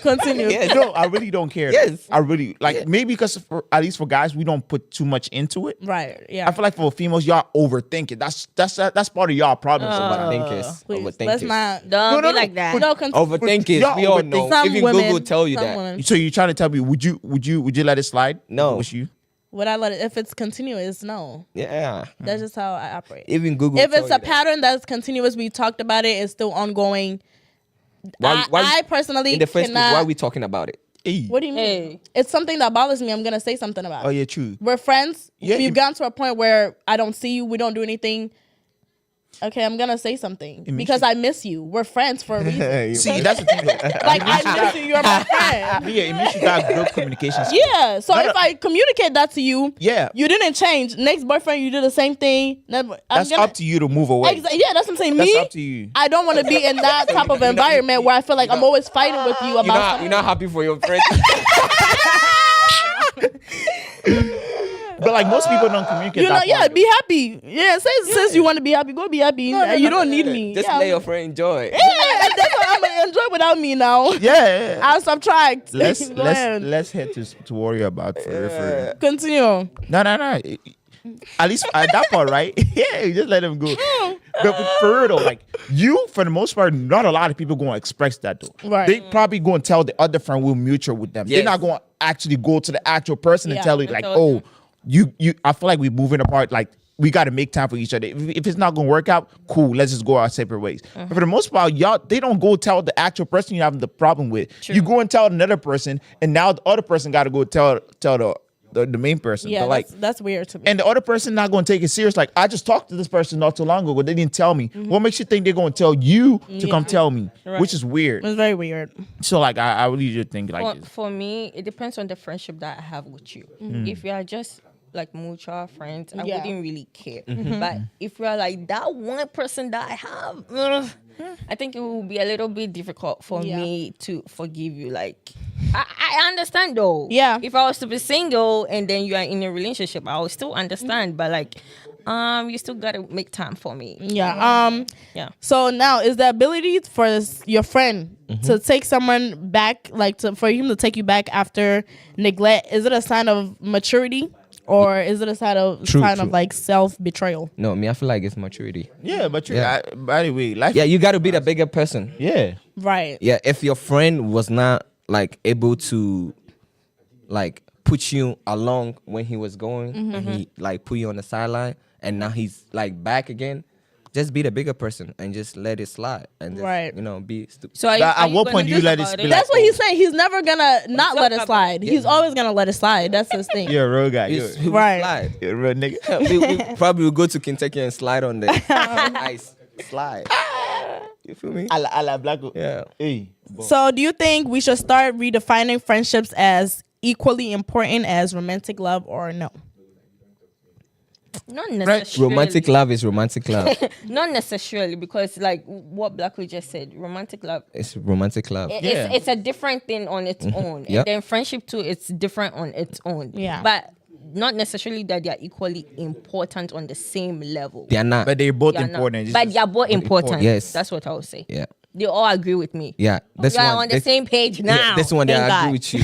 continue. No, I really don't care. Yes. I really like maybe because at least for guys we don't put too much into it. Right. Yeah. I feel like for females y'all overthink it. That's part of y'all problem. Overthinkers. Please, Overthinkers. let's not. Don't No, be no. like that. No, Overthinkers. Y'all We all overthink. know. Some Even women, Google tell you some that. women. So you're trying to tell me would you let it slide? No. Was you? Would I let it if it's continuous? No. Yeah. That's just how I operate. Even Google. If tell it's you a that. pattern that's continuous, we talked about it, it's still ongoing. I personally in the first place, cannot. why are we talking about it? Hey. What do you mean? Hey. It's something that bothers me. I'm gonna say something about. Oh it. yeah, true. We're friends. Yeah, We've you- gotten to a point where I don't see you. We don't do anything. Okay, I'm gonna say something means because I miss you. We're friends for a reason. See, that's the thing. Like I miss you. You're my friend. Yeah, it means you got good communication skills. Yeah. So if I communicate that to you, Yeah. you didn't change. Next boyfriend, you did the same thing. That's up to you to move away. Yeah, that's what I'm saying. That's Me, up to you. I don't want to be in that type of environment where I feel like I'm always fighting with you about You're not happy for your friend. But like most people don't communicate. you know, that yeah, part. be happy. Yeah, since you want to be happy, go be happy. You don't need me. Just yeah, let your friend enjoy. yeah, that's what I'm gonna enjoy without me now. Yeah. I'll subtract. Let's Go ahead. head to worry about for Continue. No. At least at that part, right? Yeah, you just let him go. But for real though, like you, for the most part, not a lot of people going to express that though. Right. They probably going to tell the other friend we're mutual with them. Yes. They're not going to actually go to the actual person and Yeah, tell you I like, told oh, them. you. I feel like we're moving apart. Like we got to make time for each other. If it's not going to work out, cool. Let's just go our separate ways. But for the most part, y'all, they don't go tell the actual person you're having the problem with. You go and tell another person, and now the other person got to go tell the main person. Yeah, But like, that's weird to me. and the other person not going to take it serious. Like, I just talked to this person not too long ago. They didn't tell me. What makes you think they're going to tell you to come tell me? Which is weird. It's very weird. So, like, I really just think like this. For me, it depends on the friendship that I have with you. If you are just like mutual friends, I Yeah. wouldn't really care. But if you are like that one person that I have, I think it will be a little bit difficult for Yeah. me to forgive you. Like, I understand though. Yeah. If I was to be single and then you are in a relationship, I would still understand. But like, you still gotta make time for me. Yeah. Yeah. So now is the ability for your friend to take someone back, like for him to take you back after neglect, is it a sign of maturity or is it a sign of True. like self betrayal? No, I feel like it's maturity. Yeah, but you, Yeah. by the way, life. Yeah, you got to be the bigger person. Yeah. Right. Yeah, if your friend was not like able to like put you along when he was going, and he like put you on the sideline, and now he's like back again, just be the bigger person and just let it slide and just, Right. be stupid. So are But at you what gonna point do you think let it about spill That's what he's saying. He's never gonna not let it up slide. He's always gonna let it slide. That's his thing. You're a real guy. It's- You're, we Right. slide. you're a real nigga. we probably will go to Kentucky and slide on the ice. Slide. You feel me? a la black. Yeah. Hey. So do you think we should start redefining friendships as equally important as romantic love or no? Not necessarily. Romantic love is romantic love. Not necessarily, because like what Blacko just said, romantic love. It's romantic love. Yeah. It's a different thing on its own. Yep. And then friendship too, it's different on its own. Yeah. But not necessarily that they are equally important on the same level. They are not. But they're both They are not. important. But they are both important. Yes. That's what I would say. Yeah. They all agree with me. Yeah. This We are one. on the this- same page now. Yeah, this one, Thank I God. agree with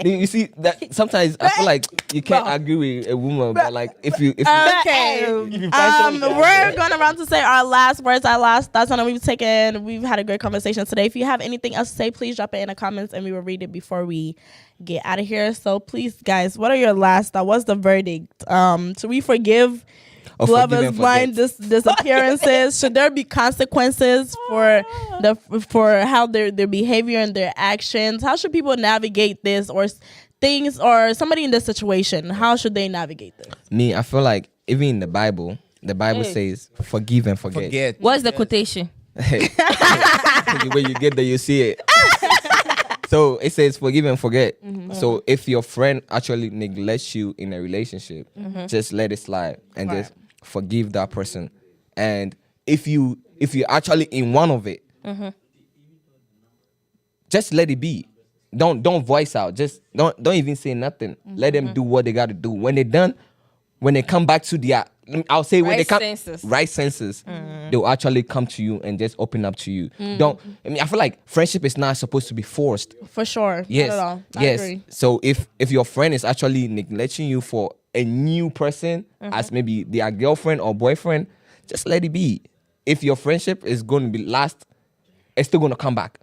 you. You see that sometimes I feel like you can't agree with a woman, but like if you Okay. We're going around to say our last words, our last thoughts on it. We've had a great conversation today. If you have anything else to say, please drop it in the comments and we will read it before we get out of here. So please, guys, what are your last thoughts? What's the verdict? Should we forgive Or forgive lovers and blind disappearances? Should there be consequences for how their behavior and their actions? How should people navigate this or things or somebody in this situation? How should they navigate this? me, I feel like even in the Bible says forgive and forget. Forget. What's the quotation? When you get there, you see it. So it says forgive and forget. So if your friend actually neglects you in a relationship, just let it slide and just forgive that person. And if you actually in one of it, just let it be. Don't voice out. Just don't even say nothing. Let them do what they got to do. When they're done, when they come back to their, I'll say when Right they come senses. right senses, they'll actually come to you and just open up to you. I feel like friendship is not supposed to be forced. For sure. Yes. Not at all. I Yes. agree. So if your friend is actually neglecting you for a new person as maybe their girlfriend or boyfriend, just let it be. If your friendship is going to be last, it's still going to come back.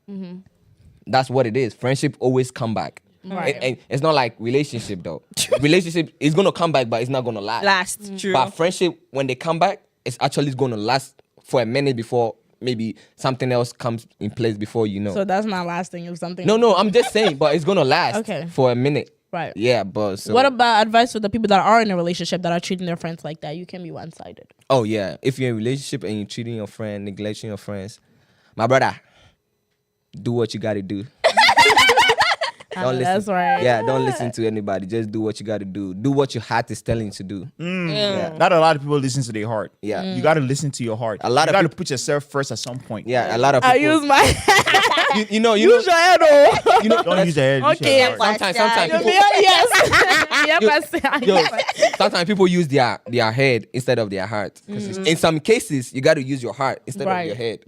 That's what it is. Friendship always come back. Right. And it's not like relationship though. Relationship is going to come back, but it's not going to last. True. But friendship, when they come back, it's actually going to last for a minute before maybe something else comes in place before you know. So that's not lasting if something. No, I'm just saying, but it's going to last Okay. for a minute. Right. Yeah, but so, What about advice for the people that are in a relationship that are treating their friends like that? You can be one-sided. oh yeah, if you're in a relationship and you're treating your friend, neglecting your friends, my brother, do what you got to do. Don't listen. That's right. Yeah, don't listen to anybody. Just do what you got to do. Do what your heart is telling you to do. Not a lot of people listen to their heart. Yeah. You got to listen to your heart. A lot you of got to peop- put yourself first at some point. Yeah, a lot of I people. use my you know, use your head. Oh. you know, Don't use your head. use your Okay. heart. sometimes people, Yes. Yep, I say. yo, sometimes people use their head instead of their heart. In some cases, you got to use your heart instead Right. of your head.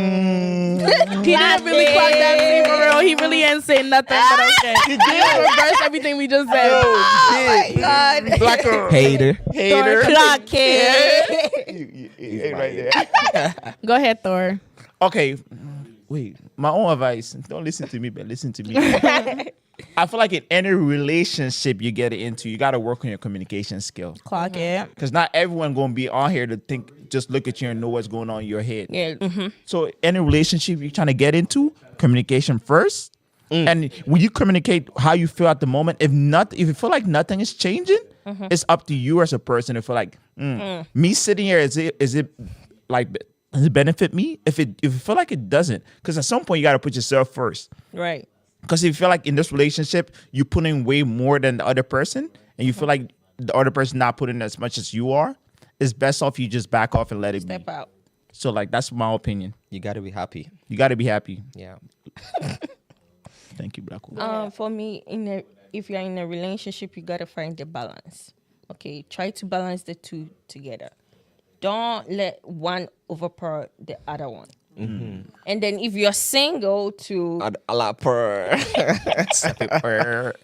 He didn't really clock that scene for real. He really ain't saying nothing, but okay. He did reverse everything we just said. Oh my God. Blacker. Hater. Hater. Clock it. You right there. Go ahead, Thor. Okay. Wait. My own advice. Don't listen to me, but listen to me. I feel like in any relationship you get into, you got to work on your communication skill. Clock it. Because not everyone going to be on here to think, just look at you and know what's going on in your head. Yeah. So any relationship you're trying to get into, communication first. And when you communicate how you feel at the moment, if you feel like nothing is changing, it's up to you as a person to feel like, me sitting here, is it like, does it benefit me? If you feel like it doesn't, because at some point you got to put yourself first. Right. Because if you feel like in this relationship you put in way more than the other person, and you feel like the other person not putting in as much as you are, it's best off you just back off and let it Step be. out. So like that's my opinion. You got to be happy. You got to be happy. Yeah. Thank you, Black Hole. For me, if you're in a relationship, you gotta find the balance. Okay, try to balance the two together. Don't let one overpower the other one. And then if you're single, A lot per.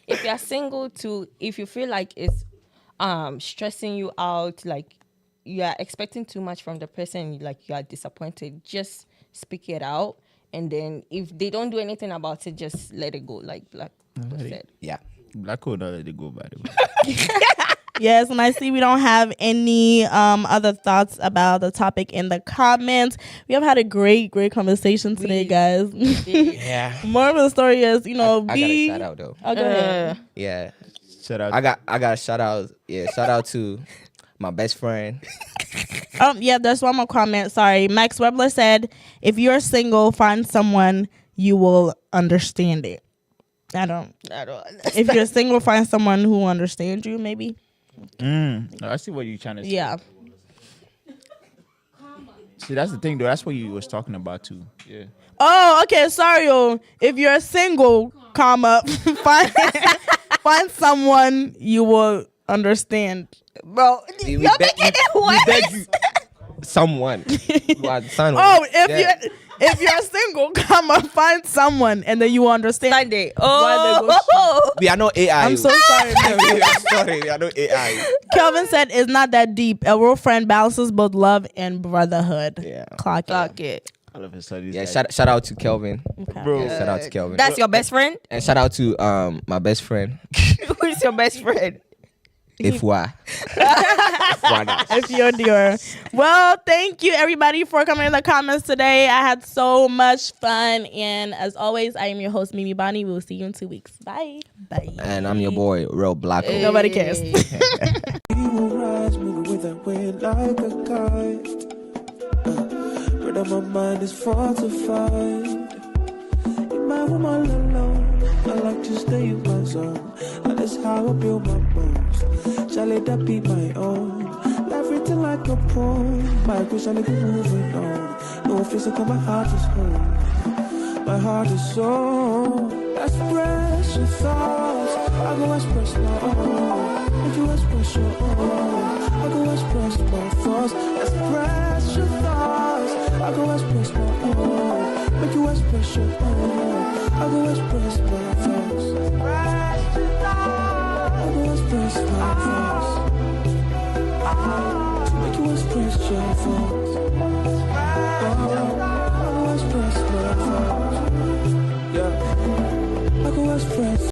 if you're single, if you feel like it's stressing you out, like you are expecting too much from the person, like you are disappointed, just speak it out. And then if they don't do anything about it, just let it go, like Black said. Yeah. Black Hole don't let it go, by the way. Yes, and I see we don't have any other thoughts about the topic in the comments. We have had a great conversation today, guys. Yeah. More of the story is, I got a shout out though. Oh, go ahead. Yeah. Shout out. I got a shout out. Yeah, shout out to my best friend. Yeah, there's one more comment. Sorry. Max Webler said, if you're single, find someone you will understand it. I don't. If you're single, find someone who understands you, maybe. I see what you're trying to say. Yeah. See, that's the thing, though. That's what you was talking about, too. Yeah. Oh, okay. Sorry, if you're single, comma, find someone you will understand. Bro, We you're beg making it we worse. beg you. Someone. Oh, if you're single, comma, find someone and then you will understand. Sunday. Why they Oh, We are not AI. I'm so sorry. we are sorry. We are not AI. Kelvin said it's not that deep. A real friend balances both love and brotherhood. Yeah. Clock it. fuck it. All of a sudden, Yeah, shout out to Kelvin. Okay. bro. Yeah, shout out to Kelvin. That's your best friend? And shout out to my best friend. Who is your best friend? Ifwa. If you're dear. Well, thank you everybody for coming in the comments today. I had so much fun. And as always, I am your host, Mimi Bonnie. We will see you in 2 weeks. Bye. Bye. And I'm your boy, Real Black. Nobody cares. He will rise, moving with that wind like a kite. But my mind is fortified. In my room all alone, I like to stay in my zone. And that's how I build my bones. Shall let that be my own? Life written like a poem. My wish I be moving on. No physical, my heart is home. My heart is so. Express your thoughts. I go express my own. Make you express your own. I go express my thoughts. Express your thoughts. I go express my own. Make you express your own. I go express my thoughts. Express your thoughts. I go express my thoughts. Make you express your thoughts.